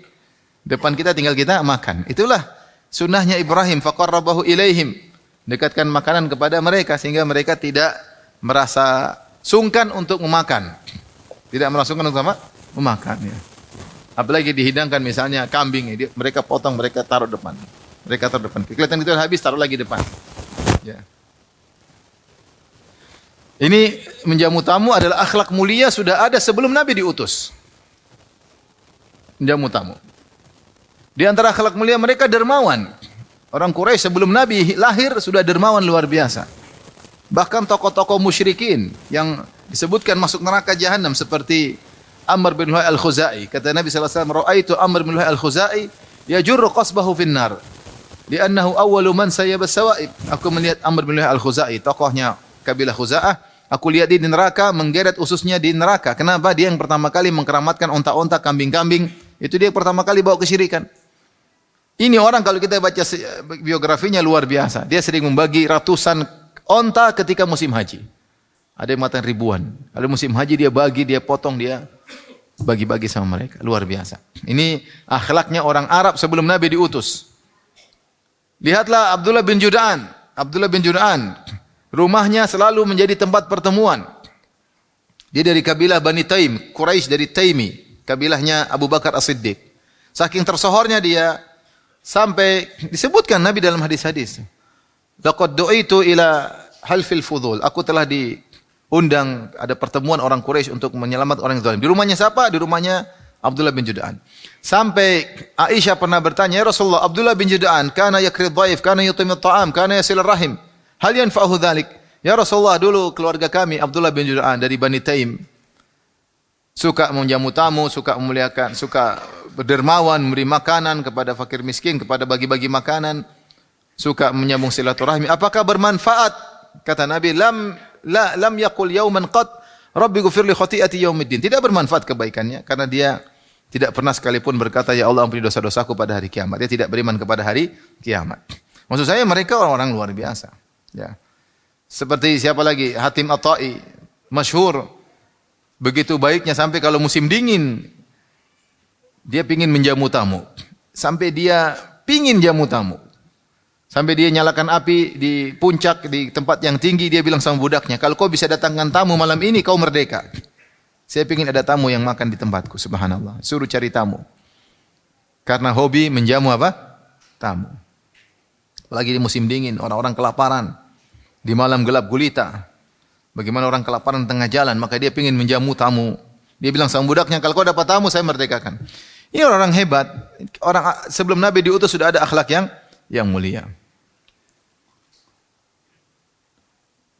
Depan kita tinggal kita makan. Itulah sunnahnya Ibrahim, faqarrabahu ilaihim. Dekatkan makanan kepada mereka sehingga mereka tidak merasa sungkan untuk memakan. Tidak merasa sungkan untuk memakan ya. Apalagi dihidangkan misalnya kambing, mereka potong, mereka taruh depan. Mereka taruh depan. Kelihatan itu habis, taruh lagi depan. Ya. Ini menjamu tamu adalah akhlak mulia sudah ada sebelum Nabi diutus. Menjamu tamu. Di antara akhlak mulia mereka dermawan. Orang Quraisy sebelum Nabi lahir sudah dermawan luar biasa. Bahkan tokoh-tokoh musyrikin yang disebutkan masuk neraka jahanam seperti Amr bin Luhai al-Khuzai. Kata Nabi SAW, Ra'aitu Amr bin Luhai al-Khuzai yajurru qasbahu finnar. Liannahu awwalu man sayyaba sawaib. Aku melihat Amr bin Luhai al-Khuzai, tokohnya kabilah Khuza'ah. Aku lihat dia di neraka, menggeret ususnya di neraka. Kenapa? Dia yang pertama kali mengkeramatkan onta-onta, kambing-kambing. Itu dia pertama kali bawa kesyirikan. Ini orang kalau kita baca biografinya luar biasa. Dia sering membagi ratusan onta ketika musim haji. Ada yang mengatakan ribuan. Ada musim haji dia bagi, dia potong, dia bagi-bagi sama mereka. Luar biasa. Ini akhlaknya orang Arab sebelum Nabi diutus. Lihatlah Abdullah bin Jud'an. Abdullah bin Jud'an. Rumahnya selalu menjadi tempat pertemuan. Dia dari kabilah Bani Taim, Quraisy dari Taimi, kabilahnya Abu Bakar As-Siddiq. Saking tersohornya dia sampai disebutkan Nabi dalam hadis-hadis. Laqad du'itu ila halfil fudul. Aku telah diundang ada pertemuan orang Quraisy untuk menyelamatkan orang yang zalim. Di rumahnya siapa? Di rumahnya Abdullah bin Jud'an. Sampai Aisyah pernah bertanya, "Ya Rasulullah, Abdullah bin Jud'an kana yakrid dhaif, kana yutimit ta'am, kana yasil rahim. Hal yanfa'uhu dzalik?" Ya Rasulullah, dulu keluarga kami Abdullah bin Jud'an dari Bani Taim suka menjamu tamu, suka memuliakan, suka berdermawan, memberi makanan kepada fakir miskin, kepada bagi-bagi makanan, suka menyambung silaturahmi. Apakah bermanfaat? Kata Nabi, lam yaqul yauman qat Rabbi ghfir li khati'ati yaumiddin. Tidak bermanfaat kebaikannya karena dia tidak pernah sekalipun berkata, "Ya Allah, ampuni dosa-dosaku pada hari kiamat." Dia tidak beriman kepada hari kiamat. Maksud saya mereka orang-orang luar biasa. Ya. Seperti siapa lagi? Hatim At-Tai, masyhur. Begitu baiknya sampai kalau musim dingin dia pingin menjamu tamu. Sampai dia pingin jamu tamu. Sampai dia nyalakan api di puncak di tempat yang tinggi, dia bilang sama budaknya, "Kalau kau bisa datangkan tamu malam ini kau merdeka. Saya pingin ada tamu yang makan di tempatku." Subhanallah. Suruh cari tamu. Karena hobi menjamu apa? Tamu. Apalagi di musim dingin, orang-orang kelaparan. Di malam gelap gulita. Bagaimana orang kelaparan tengah jalan, maka dia ingin menjamu tamu. Dia bilang sama budaknya, "Kalau kau dapat tamu, saya merdekakan." Ini orang hebat. Orang sebelum Nabi diutus sudah ada akhlak yang mulia.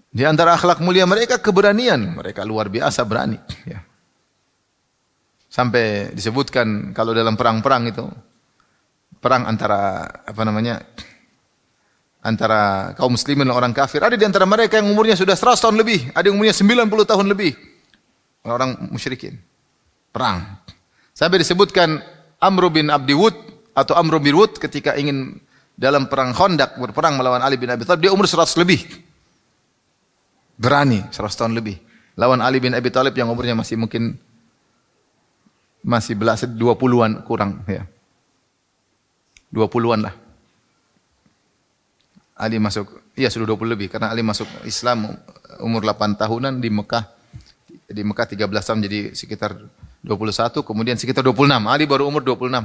Di antara akhlak mulia mereka keberanian. Mereka luar biasa berani. Ya. Sampai disebutkan kalau dalam perang-perang itu, perang antara antara kaum muslimin dan orang kafir. Ada di antara mereka yang umurnya sudah 100 tahun lebih. Ada yang umurnya 90 tahun lebih. Orang musyrikin. Perang. Sampai disebutkan Amr bin Abdi Wud atau Amr bin Wud ketika ingin dalam perang Khandaq berperang melawan Ali bin Abi Thalib. Dia umur 100 lebih. Berani 100 tahun lebih. Lawan Ali bin Abi Thalib yang umurnya masih mungkin masih 20-an kurang. Ya. 20-an lah. Ali masuk, sudah 20 lebih karena Ali masuk Islam umur 8 tahunan di Mekah. Di Mekah 13 tahun jadi sekitar 21, kemudian sekitar 26. Ali baru umur 26.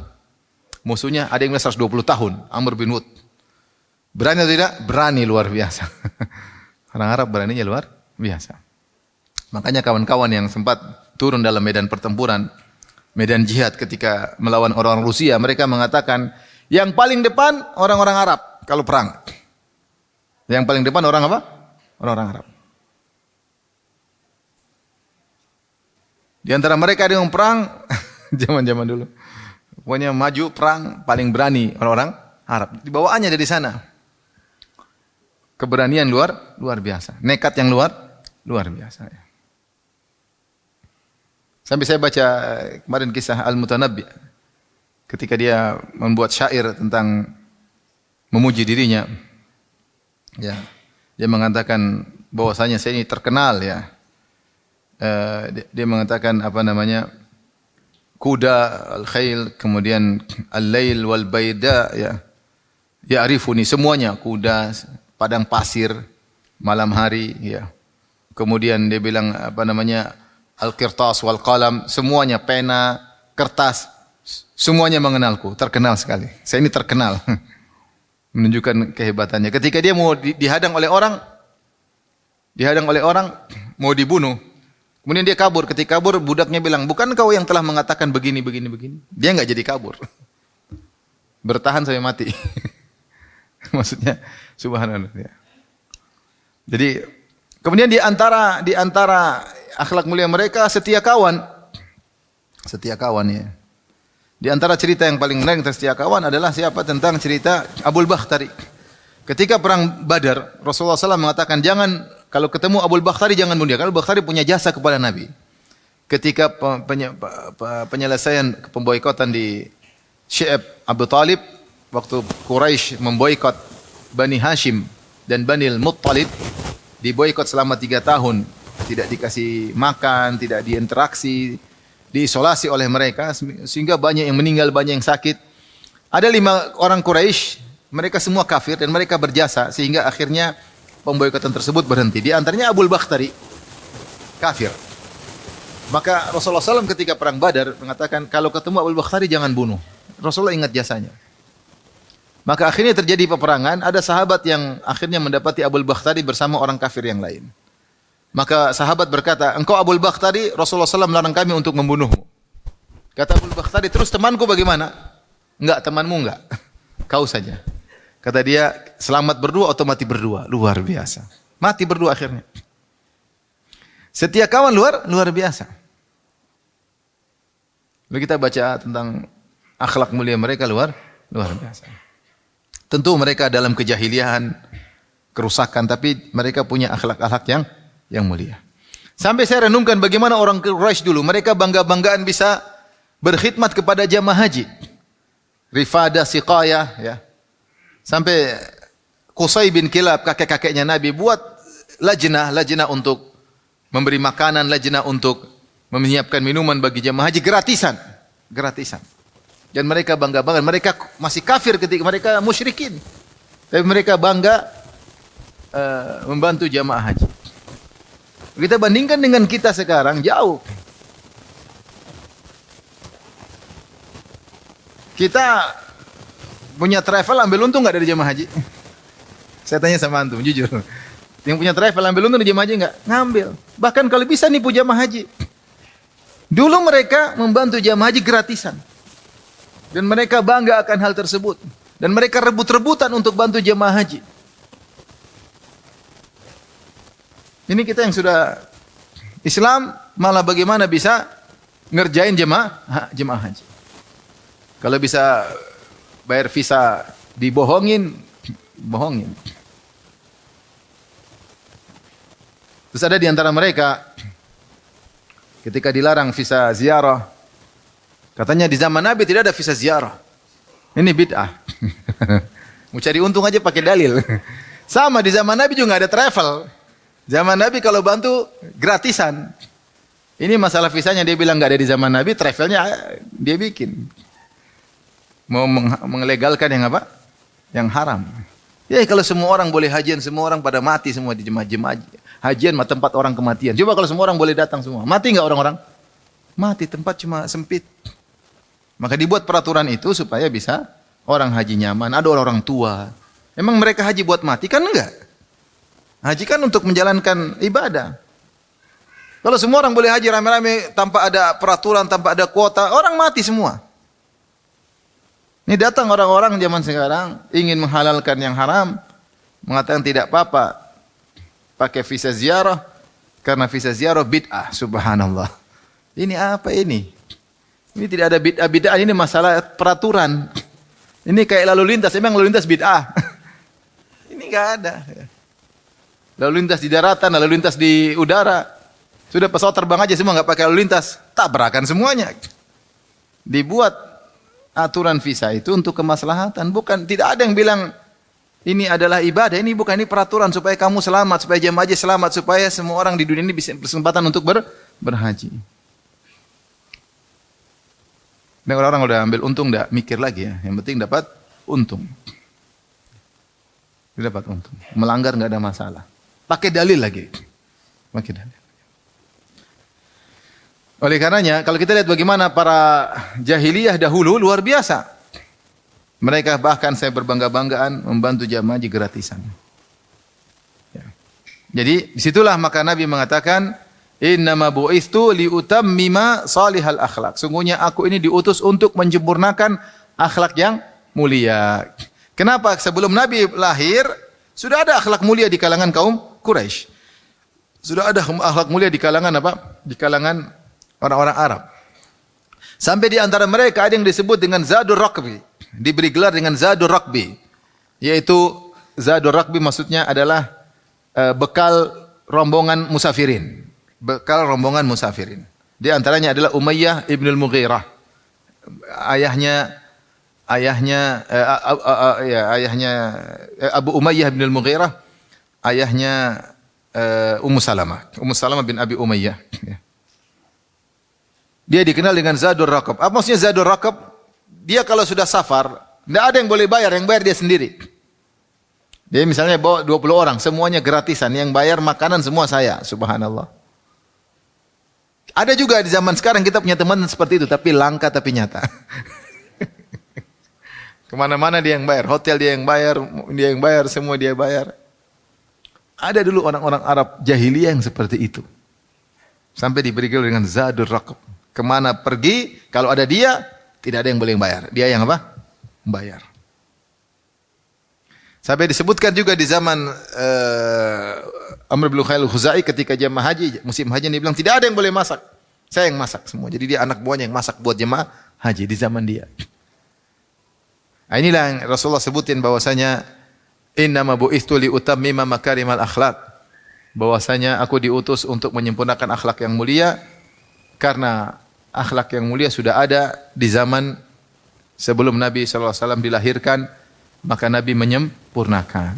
Musuhnya ada yang 120 tahun, Amr bin Wud. Berani atau tidak? Berani luar biasa. Orang Arab beraninya luar biasa. Makanya kawan-kawan yang sempat turun dalam medan pertempuran, medan jihad ketika melawan orang Rusia, mereka mengatakan yang paling depan orang-orang Arab kalau perang. Yang paling depan orang apa? Orang-orang Arab. Di antara mereka ada yang perang zaman-zaman dulu. Pokoknya maju perang paling berani orang-orang Arab. Dibawaannya dari sana. Keberanian luar biasa. Nekat yang luar biasa. Sampai saya baca kemarin kisah Al-Mutanabbi. Ketika dia membuat syair tentang memuji dirinya. Ya, dia mengatakan bahwasanya saya ini terkenal ya. Dia mengatakan kuda al-khail, kemudian al-lail wal baida ya. Ya'rifuni semuanya, kuda, padang pasir, malam hari ya. Kemudian dia bilang al-qirtas wal qalam, semuanya pena, kertas, semuanya mengenalku, terkenal sekali. Saya ini terkenal. Menunjukkan kehebatannya. Ketika dia mau dihadang oleh orang mau dibunuh. Kemudian dia kabur. Ketika kabur budaknya bilang, "Bukan kau yang telah mengatakan begini. Dia enggak jadi kabur. Bertahan sampai mati. Maksudnya subhanallah ya. Jadi kemudian di antara akhlak mulia mereka setia kawan. Setia kawan ya. Di antara cerita yang paling menarik tentang setia kawan adalah cerita Abul Bakhtari. Ketika perang Badar, Rasulullah SAW mengatakan, "Jangan kalau ketemu Abu Bakhtari jangan bunuh dia. Kalau Abu Bakhtari punya jasa kepada Nabi. Ketika penyelesaian pemboikotan di Syi'ab Abu Talib, waktu Quraisy memboikot Bani Hashim dan Bani Al-Muttalib, diboikot selama 3 tahun, tidak dikasih makan, tidak diinteraksi, diisolasi oleh mereka, sehingga banyak yang meninggal, banyak yang sakit. Ada 5 orang Quraisy, mereka semua kafir dan mereka berjasa, sehingga akhirnya pemboikotan tersebut berhenti. Di antaranya Abu Bakhtari, kafir. Maka Rasulullah SAW ketika perang Badar mengatakan, kalau ketemu Abu Bakhtari jangan bunuh. Rasulullah ingat jasanya. Maka akhirnya terjadi peperangan, ada sahabat yang akhirnya mendapati Abu Bakhtari bersama orang kafir yang lain. Maka sahabat berkata, engkau Abu Bakhtari, Rasulullah SAW melarang kami untuk membunuhmu. Kata Abu Bakhtari, terus temanku bagaimana? Enggak, temanmu enggak. Kau saja. Kata dia, selamat berdua atau mati berdua. Luar biasa. Mati berdua akhirnya. Setia kawan luar biasa. Lalu kita baca tentang akhlak mulia mereka luar biasa. Tentu mereka dalam kejahilian, kerusakan, tapi mereka punya akhlak-akhlak yang mulia. Sampai saya renungkan bagaimana orang Quraisy dulu, mereka bangga-banggaan bisa berkhidmat kepada jamaah haji. Rifada, Siqayah, ya. Sampai Qusay bin Kilab, kakek-kakeknya Nabi, buat lajnah untuk memberi makanan, lajnah untuk menyiapkan minuman bagi jamaah haji gratisan. Dan mereka bangga-bangga, mereka masih kafir ketika mereka musyrikin. Tapi mereka bangga membantu jamaah haji. Kita bandingkan dengan kita sekarang, jauh. Kita punya travel ambil untung enggak dari jamaah haji? Saya tanya sama antum, jujur. Yang punya travel ambil untung dari jamaah haji enggak? Ngambil. Bahkan kalau bisa nipu jamaah haji. Dulu mereka membantu jamaah haji gratisan. Dan mereka bangga akan hal tersebut. Dan mereka rebut-rebutan untuk bantu jamaah haji. Ini kita yang sudah Islam, malah bagaimana bisa ngerjain jemaah haji. Kalau bisa bayar visa dibohongin. Terus ada di antara mereka ketika dilarang visa ziarah, katanya di zaman Nabi tidak ada visa ziarah. Ini bid'ah. Mau cari untung aja pakai dalil. Sama di zaman Nabi juga nggak ada travel. Zaman Nabi kalau bantu gratisan. Ini masalah visanya dia bilang nggak ada di zaman Nabi, travelnya dia bikin. Mau melegalkan yang apa? Yang haram. Ya kalau semua orang boleh hajian, semua orang pada mati semua di jemaah hajian tempat orang kematian. Coba kalau semua orang boleh datang semua, mati nggak orang-orang? Mati, tempat cuma sempit. Maka dibuat peraturan itu supaya bisa orang haji nyaman. Ada orang tua. Emang mereka haji buat mati kan enggak? Haji kan untuk menjalankan ibadah. Kalau semua orang boleh haji rame-rame tanpa ada peraturan, tanpa ada kuota, orang mati semua. Ini datang orang-orang zaman sekarang ingin menghalalkan yang haram, mengatakan tidak apa-apa pakai visa ziarah karena visa ziarah bid'ah. Subhanallah. Ini apa ini? Ini tidak ada bid'ah, ini masalah peraturan. Ini kayak lalu lintas, emang lalu lintas bid'ah? Ini enggak ada. Lalu lintas di daratan, lalu lintas di udara. Sudah pesawat terbang aja semua enggak pakai lalu lintas, tabrakan semuanya. Dibuat aturan visa itu untuk kemaslahatan, bukan, tidak ada yang bilang ini adalah ibadah, ini bukan, ini peraturan supaya kamu selamat, supaya jemaah haji selamat, supaya semua orang di dunia ini bisa berkesempatan untuk berhaji. Dan orang-orang udah ambil untung, udah mikir lagi ya, yang penting dapat untung. Dapat untung, melanggar nggak ada masalah. Pakai dalil lagi, pakai dalil. Oleh karenanya, kalau kita lihat bagaimana para jahiliyah dahulu luar biasa. Mereka bahkan saya berbangga-banggaan membantu jamaah haji gratisan. Ya. Jadi disitulah maka Nabi mengatakan, innama bu'istu liutammima salihal akhlak. Sungguhnya aku ini diutus untuk menyempurnakan akhlak yang mulia. Kenapa? Sebelum Nabi lahir sudah ada akhlak mulia di kalangan kaum Quraisy. Sudah ada akhlak mulia di kalangan apa? Di kalangan orang-orang Arab. Sampai di antara mereka ada yang disebut dengan Zadur Raqbi. Diberi gelar dengan Zadur Raqbi. Yaitu Zadur Raqbi maksudnya adalah bekal rombongan musafirin. Bekal rombongan musafirin. Di antaranya adalah Umayyah ibnul Mughirah. Ayahnya Abu Umayyah ibnul Mughirah, ayahnya Ummu Salamah. Ummu Salamah bin Abi Umayyah. Dia dikenal dengan Zadur Raqab. Apa maksudnya Zadur Raqab? Dia kalau sudah safar, tidak ada yang boleh bayar, yang bayar dia sendiri. Dia misalnya bawa 20 orang, semuanya gratisan, yang bayar makanan semua saya, subhanallah. Ada juga di zaman sekarang kita punya teman seperti itu, tapi langka tapi nyata. Kemana-mana dia yang bayar, hotel dia yang bayar, semua dia bayar. Ada dulu orang-orang Arab jahiliyah yang seperti itu. Sampai diberi gelar dengan Zadur Raqab. Kemana pergi, kalau ada dia, tidak ada yang boleh bayar. Dia yang apa? Bayar. Sampai disebutkan juga di zaman Amr bin Khail al-Khuzai ketika jemaah haji, musim haji, dia bilang tidak ada yang boleh masak. Saya yang masak semua. Jadi dia anak buahnya yang masak buat jemaah haji di zaman dia. Nah, inilah yang Rasulullah sebutin bahwasanya innama bu'itsu li utammima makarimal akhlak. Bahwasanya aku diutus untuk menyempurnakan akhlak yang mulia, karena akhlak yang mulia sudah ada di zaman sebelum Nabi sallallahu alaihi wasallam dilahirkan, maka Nabi menyempurnakan.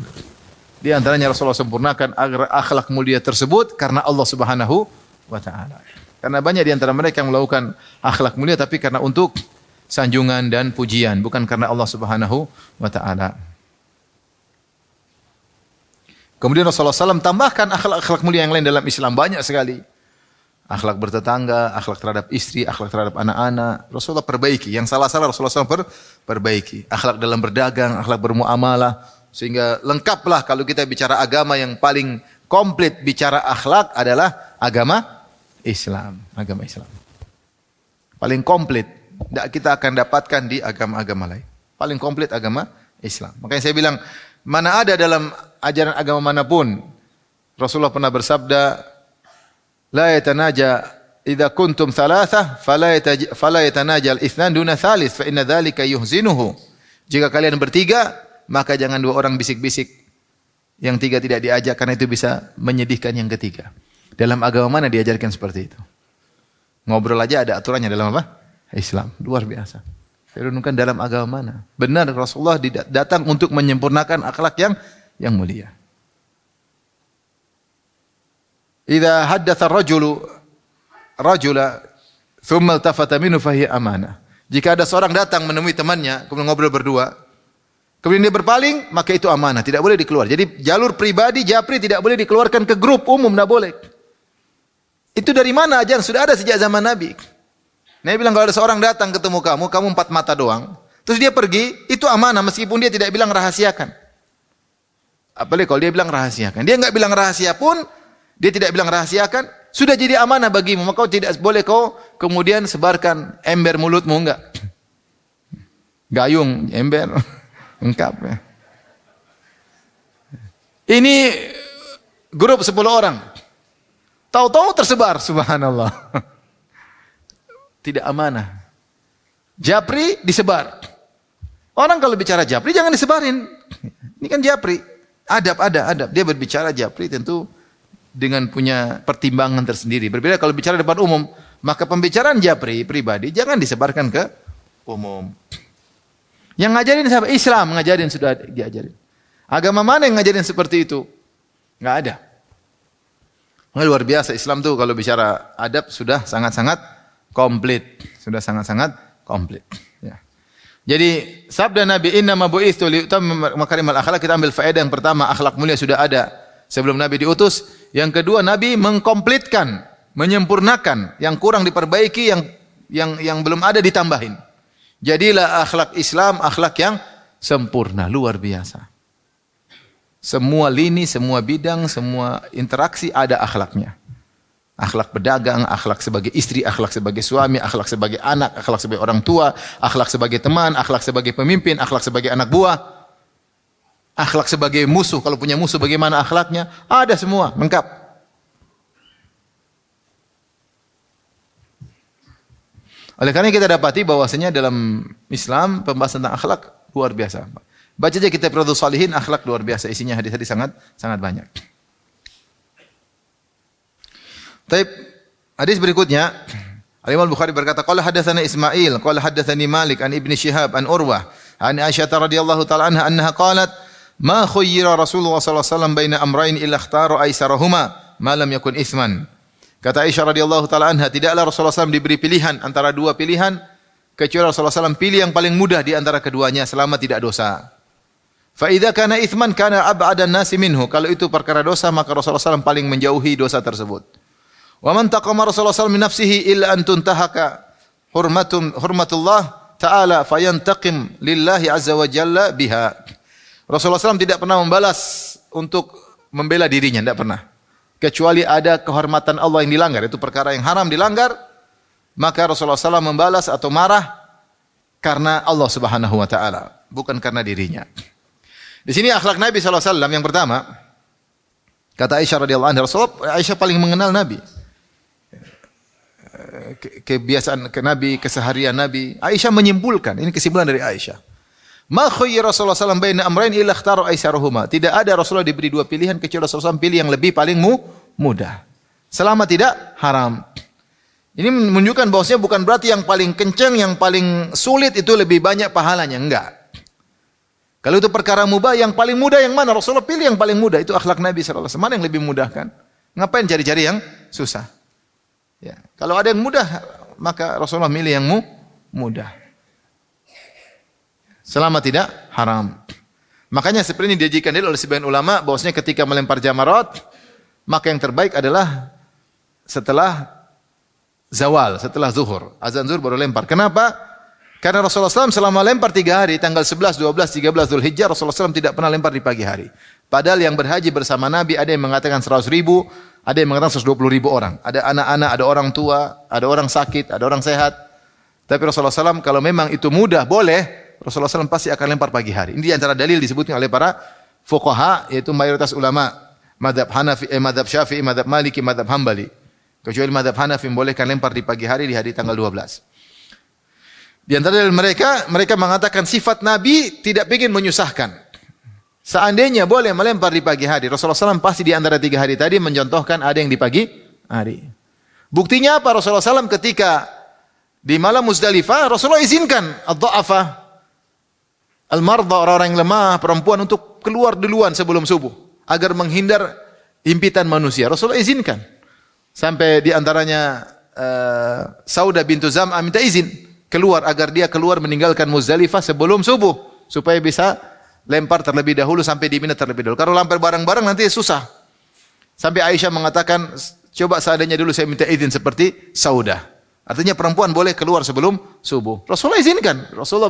Di antaranya Rasulullah sempurnakan agar akhlak mulia tersebut karena Allah Subhanahu wa taala. Karena banyak di antara mereka yang melakukan akhlak mulia tapi karena untuk sanjungan dan pujian, bukan karena Allah Subhanahu wa taala. Kemudian Rasulullah SAW tambahkan akhlak-akhlak mulia yang lain dalam Islam, banyak sekali. Akhlak bertetangga, akhlak terhadap istri, akhlak terhadap anak-anak. Rasulullah perbaiki. Yang salah-salah Rasulullah SAW perbaiki. Akhlak dalam berdagang, akhlak bermuamalah. Sehingga lengkaplah kalau kita bicara agama yang paling komplit bicara akhlak adalah agama Islam. Agama Islam. Paling komplit. Kita akan dapatkan di agama-agama lain. Paling komplit agama Islam. Makanya saya bilang, mana ada dalam ajaran agama manapun, Rasulullah pernah bersabda, la yatanaja idza kuntum thalathah fala yatanaja al-itsnan duna thalith fa inna dzalika yuhzinuhu. Jika kalian bertiga, maka jangan dua orang bisik-bisik. Yang tiga tidak diajak karena itu bisa menyedihkan yang ketiga. Dalam agama mana diajarkan seperti itu? Ngobrol aja ada aturannya dalam apa? Islam. Luar biasa. Saya renungkan dalam agama mana? Benar Rasulullah datang untuk menyempurnakan akhlak yang mulia. Idza haddatsa rajula thumma iltafata minhu fahiya amanah. Jika ada seorang datang menemui temannya, kemudian ngobrol berdua, kemudian dia berpaling, maka itu amanah, tidak boleh dikeluar. Jadi jalur pribadi japri tidak boleh dikeluarkan ke grup umum, tidak boleh. Itu dari mana ajaran? Sudah ada sejak zaman Nabi. Nabi bilang kalau ada seorang datang ketemu kamu 4 mata doang, terus dia pergi, itu amanah meskipun dia tidak bilang rahasiakan. Apalagi kalau dia bilang rahasiakan. Dia enggak bilang rahasia pun, dia tidak bilang rahasiakan, sudah jadi amanah bagimu. Maka kau tidak boleh kau kemudian sebarkan ember mulutmu, enggak. Gayung, ember, lengkap ya. Ini grup 10 orang. Tahu-tahu tersebar, subhanallah. Tidak amanah. Japri disebar. Orang kalau bicara japri jangan disebarin. Ini kan japri. Adab. Dia berbicara japri tentu dengan punya pertimbangan tersendiri. Berbeda kalau bicara depan umum, maka pembicaraan japri pribadi jangan disebarkan ke umum. Yang ngajarin siapa? Islam ngajarin, sudah diajarin. Agama mana yang ngajarin seperti itu? Enggak ada. Luar biasa Islam tuh kalau bicara adab sudah sangat-sangat komplit. Sudah sangat-sangat komplit. Ya. Jadi sabda Nabi innama bu'itsu liutammima makarimal akhlak, kita ambil faedah yang pertama, akhlak mulia sudah ada sebelum Nabi diutus. Yang kedua, Nabi mengkomplitkan, menyempurnakan, yang kurang diperbaiki, yang belum ada ditambahin. Jadilah akhlak Islam akhlak yang sempurna, luar biasa. Semua lini, semua bidang, semua interaksi ada akhlaknya. Akhlak pedagang, akhlak sebagai istri, akhlak sebagai suami, akhlak sebagai anak, akhlak sebagai orang tua, akhlak sebagai teman, akhlak sebagai pemimpin, akhlak sebagai anak buah, akhlak sebagai musuh. Kalau punya musuh bagaimana akhlaknya? Ada semua, lengkap. Oleh karena kita dapati bahwasanya dalam Islam pembahasan tentang akhlak luar biasa. Baca aja kitab Riyadhus Shalihin, akhlak luar biasa, isinya hadis-hadis sangat banyak. Taib, hadis berikutnya, Al-Imam Bukhari berkata, qala hadatsana Ismail, qala hadatsani Malik an Ibnu Syihab an Urwah, an Aisyah radhiyallahu taala annaha qalat, ma khayyara Rasulullah sallallahu alaihi wasallam baina amrayn illa ikhtara aisarahuma ma lam yakun itsman. Kata Aisyah radhiyallahu taala anha, tidaklah Rasulullah SAW diberi pilihan antara dua pilihan kecuali Rasulullah SAW pilih yang paling mudah di antara keduanya selama tidak dosa. Fa idza kana itsman kana ab'adan nasi minhu. Kalau itu perkara dosa maka Rasulullah SAW paling menjauhi dosa tersebut. Wa man taqama Rasulullah SAW min nafsihi illa an tuntahaka hurmatullah ta'ala fayantaqim lillahi azza wa jalla biha. Rasulullah SAW tidak pernah membalas untuk membela dirinya, tidak pernah. Kecuali ada kehormatan Allah yang dilanggar, itu perkara yang haram dilanggar, maka Rasulullah SAW membalas atau marah karena Allah Subhanahu wa taala, bukan karena dirinya. Di sini akhlak Nabi SAW yang pertama, kata Aisyah radhiyallahu anha, Aisyah paling mengenal Nabi. Kebiasaan ke Nabi, keseharian Nabi. Aisyah menyimpulkan, ini kesimpulan dari Aisyah. Ma khayyara Rasulullah SAW baina amrayn illa ikhtara aisarahuma. Tidak ada Rasulullah diberi dua pilihan kecuali Rasulullah SAW pilih yang lebih paling mudah. Selama tidak haram. Ini menunjukkan bahwasanya bukan berarti yang paling kencang, yang paling sulit itu lebih banyak pahalanya, enggak. Kalau itu perkara mubah, yang paling mudah yang mana? Rasulullah pilih yang paling mudah. Itu akhlak Nabi SAW. Mana yang lebih mudah kan? Ngapain cari-cari yang susah? Ya. Kalau ada yang mudah, maka Rasulullah milih yang mudah. Selama tidak haram. Makanya seperti ini diajikan oleh sebagian ulama, bahwasanya ketika melempar jamarat, maka yang terbaik adalah setelah zawal, setelah zuhur. Azan zuhur baru lempar. Kenapa? Karena Rasulullah SAW selama lempar 3 hari, tanggal 11, 12, 13 Dzulhijjah, Rasulullah SAW tidak pernah lempar di pagi hari. Padahal yang berhaji bersama Nabi ada yang mengatakan 100 ribu, ada yang mengatakan 120 ribu orang. Ada anak-anak, ada orang tua, ada orang sakit, ada orang sehat. Tapi Rasulullah SAW kalau memang itu mudah, boleh, Rasulullah SAW pasti akan lempar pagi hari. Ini di antara dalil disebutkan oleh para fuqaha, yaitu mayoritas ulama, madhab Hanafi, madhab Syafi'i, madhab Maliki, madhab Hambali. Kecuali madhab Hanafi membolehkan lempar di pagi hari, di hari tanggal 12. Di antara dari mereka mengatakan sifat Nabi tidak ingin menyusahkan. Seandainya boleh melempar di pagi hari, Rasulullah SAW pasti di antara 3 hari tadi mencontohkan ada yang di pagi hari. Buktinya apa? Rasulullah SAW ketika di malam Muzdalifah, Rasulullah izinkan ad-dha'afa, al-mardha, orang-orang yang lemah, perempuan untuk keluar duluan sebelum subuh agar menghindar himpitan manusia. Rasulullah izinkan. Sampai di antaranya Saudah bintu Zam'ah minta izin keluar agar dia keluar meninggalkan Muzdalifah sebelum subuh supaya bisa lempar terlebih dahulu sampai di Mina terlebih dahulu. Kalau lempar bareng-bareng nanti susah. Sampai Aisyah mengatakan, coba seadanya dulu saya minta izin seperti Saudah. Artinya perempuan boleh keluar sebelum subuh. Rasulullah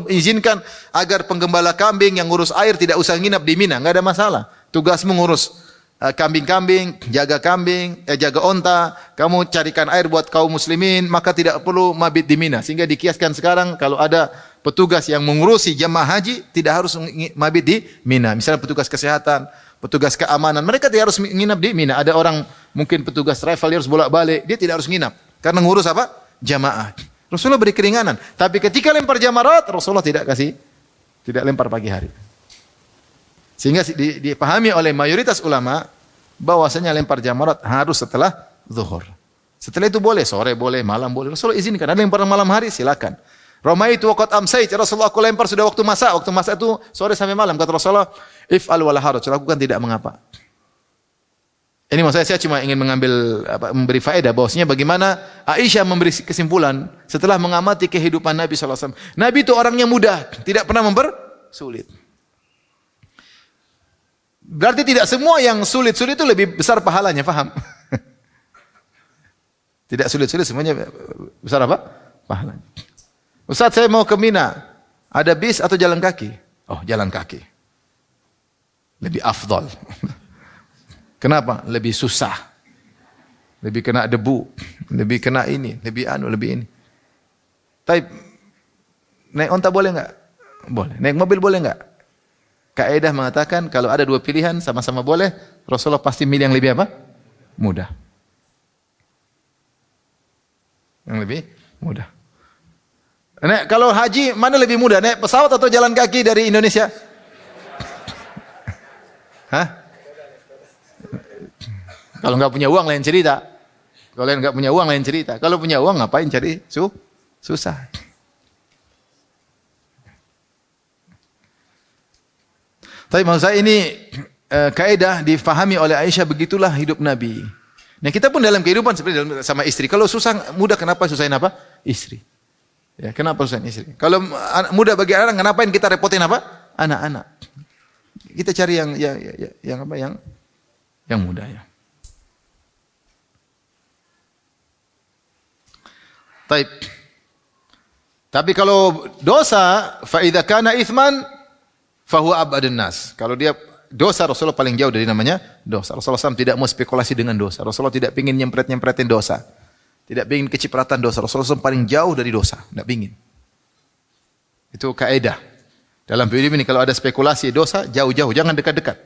izinkan agar penggembala kambing yang ngurus air tidak usah nginap di Mina, enggak ada masalah. Tugasmu ngurus kambing-kambing, jaga onta, kamu carikan air buat kaum muslimin, maka tidak perlu mabit di Mina. Sehingga dikiaskan sekarang kalau ada petugas yang mengurusi jemaah haji tidak harus mabit di Mina. Misalnya petugas kesehatan, petugas keamanan, mereka tidak harus nginap di Mina. Ada orang mungkin petugas travel dia harus bolak-balik, dia tidak harus nginap karena ngurus apa? Jamaah. Rasulullah beri keringanan. Tapi ketika lempar jamarat, Rasulullah tidak lempar pagi hari. Sehingga dipahami oleh mayoritas ulama bahwasanya lempar jamarat harus setelah zuhur. Setelah itu boleh, sore boleh, malam boleh. Rasulullah izinkan. Ada lempar malam hari, silakan. Ramaitu waqad amsait, Rasulullah aku lempar sudah waktu masa. Waktu masa itu sore sampai malam. Kata Rasulullah, if'al wala haraj, lakukan tidak mengapa. Ini maksudnya saya cuma ingin memberi faedah bahwasanya bagaimana Aisyah memberi kesimpulan setelah mengamati kehidupan Nabi SAW. Nabi itu orangnya mudah, tidak pernah mempersulit. Berarti tidak semua yang sulit-sulit itu lebih besar pahalanya, paham? Tidak sulit-sulit semuanya besar apa? Pahalanya. Ustaz, saya mau ke Mina. Ada bis atau jalan kaki? Oh, jalan kaki. Lebih afdal. Kenapa? Lebih susah. Lebih kena debu, lebih kena ini, lebih ini. Tapi naik onta boleh enggak? Boleh. Naik mobil boleh enggak? Kaidah mengatakan kalau ada 2 pilihan sama-sama boleh, Rasulullah pasti milih yang lebih apa? Mudah. Yang lebih mudah. Nek, kalau haji mana lebih mudah? Naik pesawat atau jalan kaki dari Indonesia? Hah? Kalau nggak punya uang lain cerita. Kalau yang nggak punya uang lain cerita. Kalau punya uang ngapain cari susah. Tapi maksud saya ini kaidah difahami oleh Aisyah, begitulah hidup Nabi. Nah kita pun dalam kehidupan seperti sama istri. Kalau susah mudah, kenapa susahin apa? Istri. Ya, kenapa susahin istri? Kalau mudah bagi anak, ngapain kita repotin apa? Anak-anak. Kita cari yang mudah ya. Taib. Tapi kalau dosa, fa idza kana itsman fa huwa abadun nas. Kalau dia dosa, Rasulullah paling jauh dari namanya dosa. Rasulullah SAW tidak mau spekulasi dengan dosa. Rasulullah tidak ingin nyempret-nyempretin dosa. Tidak ingin kecipratan dosa. Rasulullah SAW paling jauh dari dosa. Tidak ingin. Itu kaidah. Dalam hidup ini kalau ada spekulasi dosa, jauh-jauh. Jangan dekat-dekat.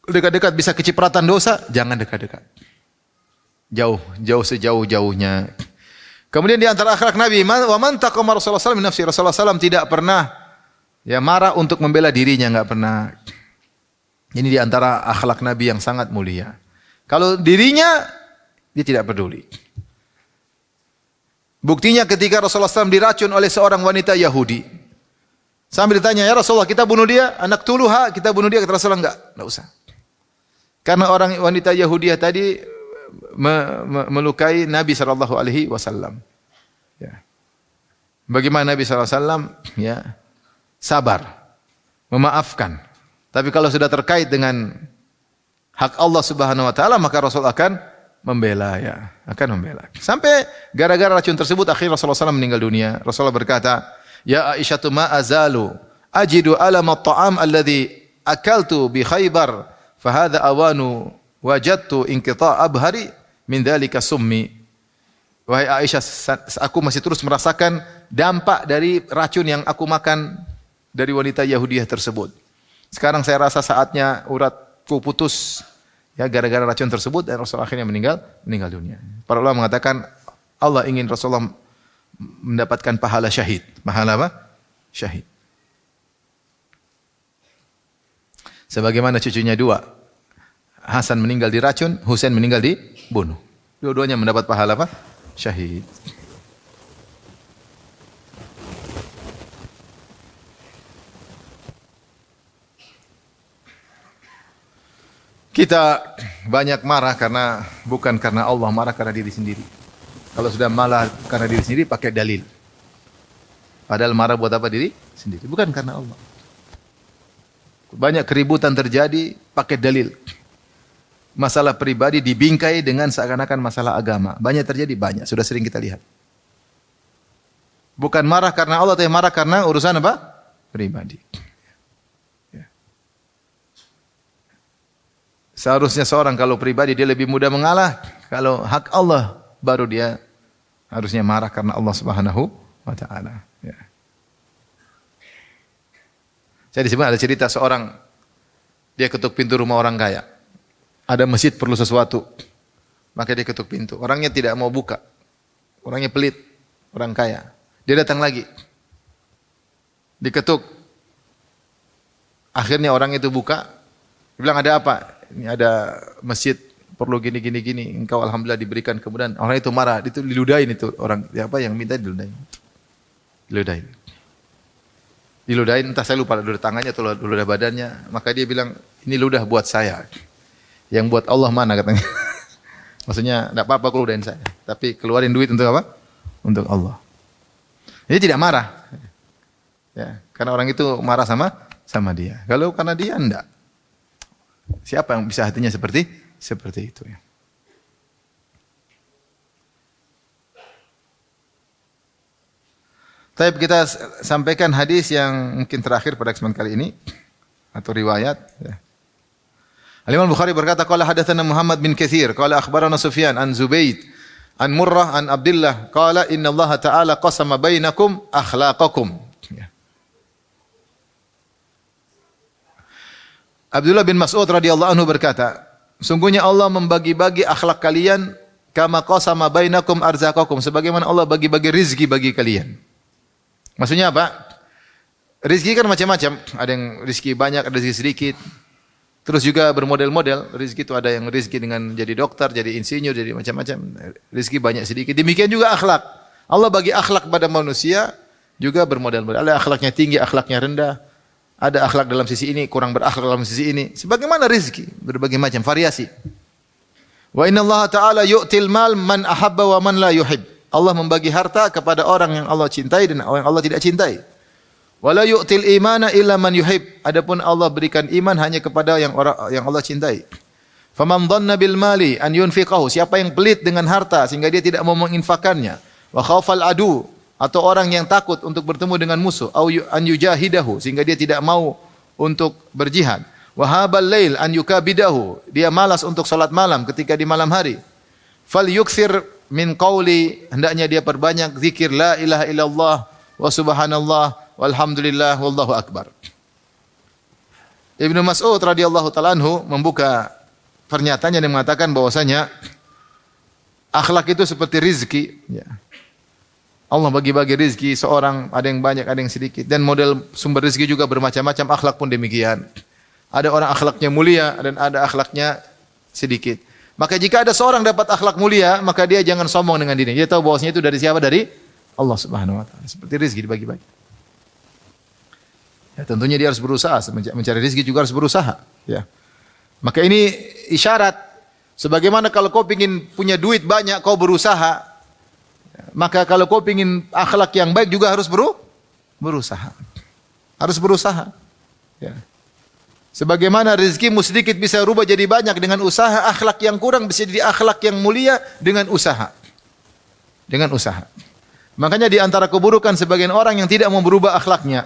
Dekat-dekat bisa kecipratan dosa, jangan dekat-dekat. Jauh sejauh-jauhnya. Kemudian di antara akhlak Nabi, wa man taqama Rasulullah SAW min nafsi. Rasulullah SAW tidak pernah marah untuk membela dirinya, enggak pernah. Ini di antara akhlak Nabi yang sangat mulia. Kalau dirinya dia tidak peduli. Buktinya ketika Rasulullah SAW diracun oleh seorang wanita Yahudi. Sambil ditanya, "Ya Rasulullah, kita bunuh dia?" "Anak tuluha, kita bunuh dia." Kata Rasulullah, enggak usah. Karena orang wanita Yahudi tadi melukai Nabi sallallahu alaihi wasallam. Ya. Bagaimana Nabi sallallahu alaihi wasallam sabar, memaafkan. Tapi kalau sudah terkait dengan hak Allah Subhanahu wa taala, maka Rasul akan membela akan membela. Sampai gara-gara racun tersebut akhirnya Rasulullah SAW meninggal dunia. Rasulullah berkata, "Ya Aisyah, ma azalu ajidu alama at-ta'am alladhi akaltu bi Khaybar, fa hadha awanu wajadtu inqita' abhari min dzalika summi." Wahai Aisyah, aku masih terus merasakan dampak dari racun yang aku makan dari wanita Yahudiyah tersebut. Sekarang saya rasa saatnya uratku putus gara-gara racun tersebut, dan Rasulullah akhirnya meninggal dunia. Para ulama mengatakan Allah ingin Rasulullah mendapatkan pahala syahid. Pahala apa? Syahid. Sebagaimana cucunya dua, Hasan meninggal diracun, Husain meninggal dibunuh. Dua-duanya mendapat pahala apa? Syahid. Kita banyak marah bukan karena Allah, marah karena diri sendiri. Kalau sudah marah karena diri sendiri pakai dalil. Padahal marah buat apa? Diri sendiri, bukan karena Allah. Banyak keributan terjadi pakai dalil. Masalah pribadi dibingkai dengan seakan-akan masalah agama. Banyak terjadi, sudah sering kita lihat. Bukan marah karena Allah, tapi marah karena urusan apa? Pribadi. Seharusnya seorang kalau pribadi dia lebih mudah mengalah. Kalau hak Allah baru dia harusnya marah karena Allah Subhanahu wa taala. Ya. Saya di sini ada cerita seorang dia ketuk pintu rumah orang kaya. Ada masjid perlu sesuatu. Maka dia ketuk pintu. Orangnya tidak mau buka. Orangnya pelit, orang kaya. Dia datang lagi. Diketuk. Akhirnya orang itu buka. Dia bilang, "Ada apa?" "Ini ada masjid perlu gini. Engkau alhamdulillah diberikan." Kemudian orang itu marah, itu diludahin itu orang yang minta diludahin. Diludahin entah saya lupa ludah tangannya atau ludah badannya. Maka dia bilang, "Ini ludah buat saya. Yang buat Allah mana?" katanya. Maksudnya enggak apa-apa kalau ludahin saya, tapi keluarin duit untuk apa? Untuk Allah. Dia tidak marah. Ya, karena orang itu marah sama dia. Kalau karena dia enggak. Siapa yang bisa hatinya seperti itu ya. Tapi kita sampaikan hadis yang mungkin terakhir pada kesempatan kali ini atau riwayat ya. Al-Imam Bukhari berkata, qala hadatsana Muhammad bin Katsir, qala akhbarana Sufyan an Zubayd an Murrah an Abdullah, qala inna Allah ta'ala qasama bainakum akhlaqakum. Abdullah bin Mas'ud radhiyallahu anhu berkata, sungguhnya Allah membagi-bagi akhlak kalian kama qasama bainakum arzaqakum, sebagaimana Allah bagi-bagi rizki bagi kalian. Maksudnya apa? Rizki kan macam-macam, ada yang rizki banyak, ada rizki sedikit. Terus juga bermodel-model, rezeki itu ada yang rezeki dengan jadi dokter, jadi insinyur, jadi macam-macam. Rezeki banyak sedikit. Demikian juga akhlak. Allah bagi akhlak pada manusia juga bermodel-model. Ada akhlaknya tinggi, akhlaknya rendah. Ada akhlak dalam sisi ini, kurang berakhlak dalam sisi ini. Sebagaimana rezeki, berbagai macam variasi. Wa inna Allah Ta'ala yu'til mal man ahabba wa man la yuhib. Allah membagi harta kepada orang yang Allah cintai dan orang yang Allah tidak cintai. Wa la yu'til imana illa man yuhib. Adapun Allah berikan iman hanya kepada yang Allah cintai. Faman dhanna bil mali an yunfiqahu. Siapa yang pelit dengan harta sehingga dia tidak mau menginfakannya. Wa khafal adu, atau orang yang takut untuk bertemu dengan musuh, au an yujahidahu, sehingga dia tidak mau untuk berjihad. Wahabal lail an yukabidahu, dia malas untuk salat malam ketika di malam hari. Fal yukthir min qauli, hendaknya dia perbanyak zikir la ilaha illallah wa subhanallah walhamdulillah wallahu akbar. Ibnu Mas'ud radhiyallahu taala anhu membuka pernyataannya dan mengatakan bahwasanya akhlak itu seperti rizki, ya. Allah bagi-bagi rezeki seorang, ada yang banyak, ada yang sedikit. Dan model sumber rezeki juga bermacam-macam, akhlak pun demikian. Ada orang akhlaknya mulia dan ada akhlaknya sedikit. Maka jika ada seorang dapat akhlak mulia, maka dia jangan sombong dengan dirinya. Dia tahu bahwasanya itu dari siapa? Dari Allah Subhanahu wa taala. Seperti rezeki dibagi-bagi. Ya, tentunya dia harus berusaha, mencari rezeki juga harus berusaha, ya. Maka ini isyarat sebagaimana kalau kau ingin punya duit banyak, kau berusaha. Maka kalau kau ingin akhlak yang baik juga harus berusaha. Harus berusaha. Ya. Sebagaimana rezekimu sedikit bisa rubah jadi banyak dengan usaha, akhlak yang kurang bisa jadi akhlak yang mulia dengan usaha. Dengan usaha. Makanya di antara keburukan sebagian orang yang tidak mau berubah akhlaknya.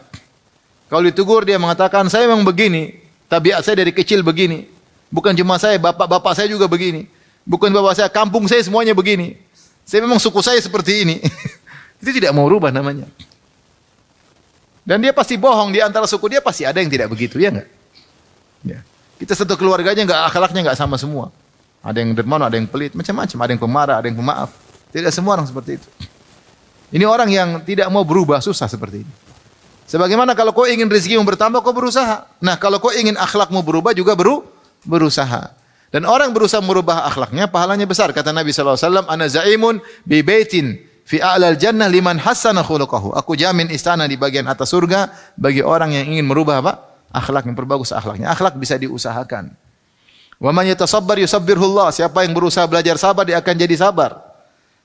Kalau ditegur dia mengatakan, saya memang begini, tabiat saya dari kecil begini. Bukan cuma saya, bapak-bapak saya juga begini. Bukan bapak saya, kampung saya semuanya begini. Saya memang suku saya seperti ini. Itu tidak mau rubah namanya. Dan dia pasti bohong, di antara suku dia pasti ada yang tidak begitu, ya enggak? Ya. Kita satu keluarganya enggak, akhlaknya enggak sama semua. Ada yang dermawan, ada yang pelit, macam-macam, ada yang pemarah, ada yang pemaaf. Tidak semua orang seperti itu. Ini orang yang tidak mau berubah, susah seperti ini. Sebagaimana kalau kau ingin rezekimu bertambah, kau berusaha. Nah, kalau kau ingin akhlakmu berubah juga berusaha. Dan orang berusaha merubah akhlaknya, pahalanya besar. Kata Nabi SAW, Ana za'imun bi baitin fi a'lal jannah liman hassana khuluqahu. Aku jamin istana di bagian atas surga bagi orang yang ingin merubah apa? Akhlak, yang perbagus akhlaknya. Akhlak bisa diusahakan. Wa man yatasabbar yusabbirhullah. Siapa yang berusaha belajar sabar, dia akan jadi sabar.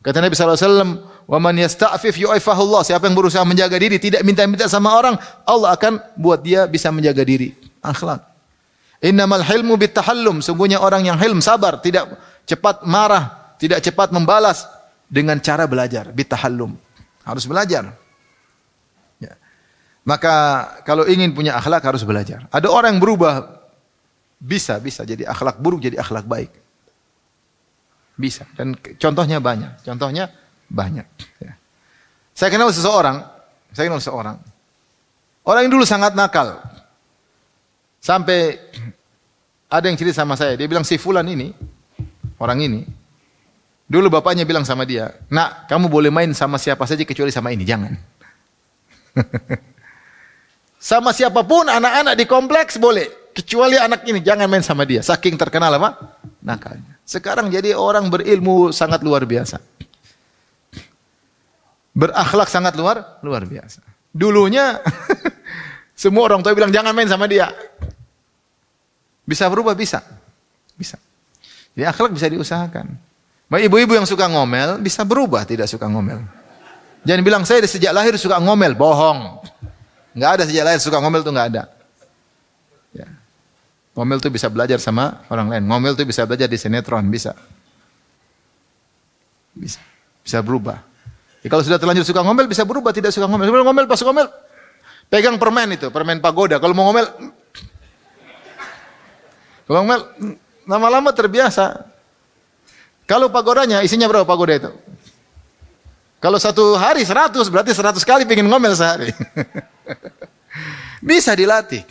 Kata Nabi SAW, Wa man yasta'fif yu'ifahullah. Siapa yang berusaha menjaga diri, tidak minta-minta sama orang, Allah akan buat dia bisa menjaga diri. Akhlak. Innamal hilmu bitahallum. Sungguhnya orang yang hilm, sabar, tidak cepat marah, tidak cepat membalas dengan cara belajar. Bitahallum. Harus belajar. Ya. Maka kalau ingin punya akhlak harus belajar. Ada orang yang berubah, bisa jadi akhlak buruk jadi akhlak baik. Bisa. Dan contohnya banyak. Ya. Saya kenal seseorang. Orang yang dulu sangat nakal. Sampai ada yang cerita sama saya, dia bilang si fulan ini, orang ini, dulu bapaknya bilang sama dia, nak kamu boleh main sama siapa saja kecuali sama ini, jangan. Sama siapapun anak-anak di kompleks boleh, kecuali anak ini, jangan main sama dia. Saking terkenal apa? Nakalnya. Sekarang jadi orang berilmu sangat luar biasa. Berakhlak sangat luar biasa. Dulunya semua orang tua bilang jangan main sama dia. Bisa berubah, bisa. Jadi akhlak bisa diusahakan. Ibu-ibu yang suka ngomel bisa berubah tidak suka ngomel. Jangan bilang saya sejak lahir suka ngomel, bohong. Enggak ada sejak lahir suka ngomel itu enggak ada. Ya. Ngomel itu bisa belajar sama orang lain. Ngomel itu bisa belajar di sinetron, bisa. Bisa berubah. Ya, kalau sudah terlanjur suka ngomel bisa berubah tidak suka ngomel. Sebelum ngomel pas ngomel pegang permen itu, permen pagoda. Kalau mau ngomel lama-lama terbiasa. Kalau pagodanya isinya berapa pagoda itu? Kalau satu hari 100 berarti 100 kali pengen ngomel sehari. Bisa dilatih.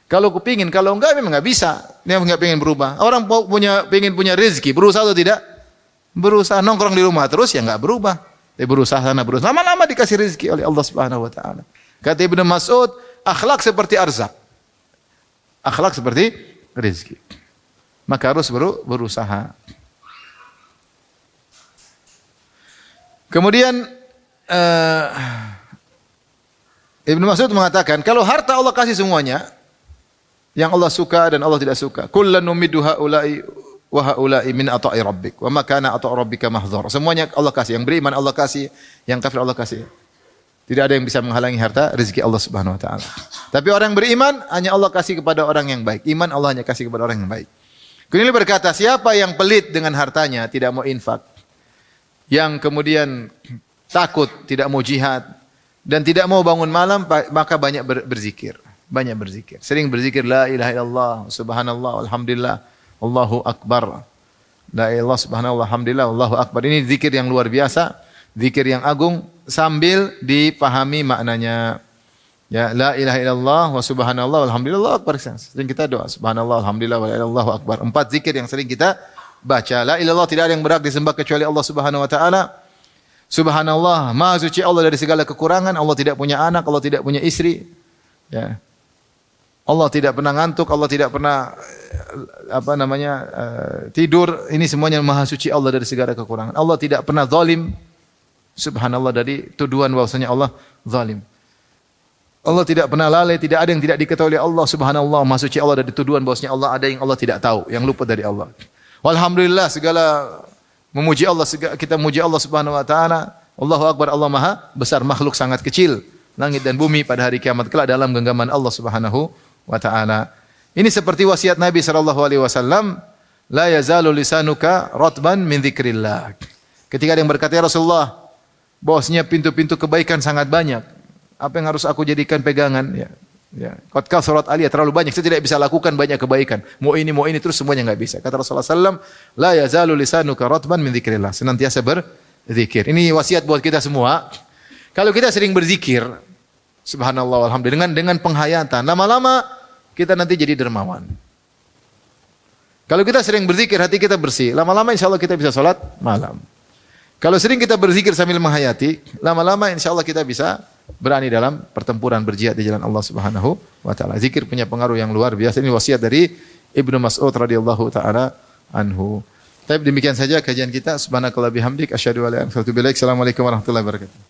Kalau kepingin, kalau enggak memang enggak bisa. Dia enggak pengen berubah. Orang pengen punya rezeki, berusaha atau tidak? Berusaha. Nongkrong di rumah terus ya enggak berubah. Dia berusaha sana berusaha. Lama-lama dikasih rezeki oleh Allah Subhanahu wa taala. Kata Ibnu Mas'ud, akhlak seperti arzak. Akhlak seperti rezeki. Maka harus berusaha. Kemudian Ibnu Mas'ud mengatakan, kalau harta Allah kasih semuanya, yang Allah suka dan Allah tidak suka. Kullan numiddu haula'i wa haula'i min ata'i rabbik. Wa ma kana ata'u rabbika mahdzur. Semuanya Allah kasih. Yang beriman Allah kasih, yang kafir Allah kasih. Tidak ada yang bisa menghalangi harta rezeki Allah Subhanahu wa taala. Tapi orang yang beriman hanya Allah kasih kepada orang yang baik. Iman Allah hanya kasih kepada orang yang baik. Kemudian berkata, siapa yang pelit dengan hartanya, tidak mau infak, yang kemudian takut, tidak mau jihad, dan tidak mau bangun malam, maka banyak berzikir. Banyak berzikir. Sering berzikir, la ilaha illallah, subhanallah, alhamdulillah, Allahu akbar. La ilaha illallah, subhanallah, alhamdulillah, Allahu akbar. Ini zikir yang luar biasa, zikir yang agung, sambil dipahami maknanya. Ya, la ilaha illallah wa subhanallah walhamdulillah Allahu akbar. Sering kita doa subhanallah alhamdulillah wa la ilaha illallah akbar. 4 zikir yang sering kita baca. La ilaha illallah, tidak ada yang berhak disembah kecuali Allah Subhanahu wa taala. Subhanallah, maha suci Allah dari segala kekurangan. Allah tidak punya anak, Allah tidak punya istri. Ya. Allah tidak pernah ngantuk, Allah tidak pernah tidur. Ini semuanya maha suci Allah dari segala kekurangan. Allah tidak pernah zalim. Subhanallah, dari tuduhan bahwasanya Allah zalim. Allah tidak pernah lalai, tidak ada yang tidak diketahui oleh Allah. Subhanallah, maha suci Allah dari tuduhan bahwasanya Allah ada yang Allah tidak tahu, yang luput dari Allah. Walhamdulillah, segala memuji Allah, kita memuji Allah Subhanahu wa taala. Allahu akbar, Allah maha besar, makhluk sangat kecil. Langit dan bumi pada hari kiamat kelak dalam genggaman Allah Subhanahu wa taala. Ini seperti wasiat Nabi sallallahu alaihi wasallam, la yazalu lisanuka ratban min dzikrillah. Ketika ada yang berkata, ya Rasulullah, bahwasanya pintu-pintu kebaikan sangat banyak. Apa yang harus aku jadikan pegangan? Ya. Qad surat Ali terlalu banyak, saya tidak bisa lakukan banyak kebaikan. Mau ini terus semuanya enggak bisa. Kata Rasulullah sallam, la yazalu lisanuka ratban min dzikrillah. Senantiasa berzikir. Ini wasiat buat kita semua. Kalau kita sering berzikir, subhanallah alhamdulillah, dengan penghayatan, lama-lama kita nanti jadi dermawan. Kalau kita sering berzikir, hati kita bersih, lama-lama insyaallah kita bisa salat malam. Kalau sering kita berzikir sambil menghayati, lama-lama insyaallah kita bisa berani dalam pertempuran berjihad di jalan Allah Subhanahu wa taala. Zikir punya pengaruh yang luar biasa. Ini wasiat dari Ibnu Mas'ud radhiyallahu taala anhu. Tapi demikian saja kajian kita. Subhanakallah bihamdik asyhadu an la ilaha illa anta astaghfiruka wa atubu ilaik. Assalamualaikum warahmatullahi wabarakatuh.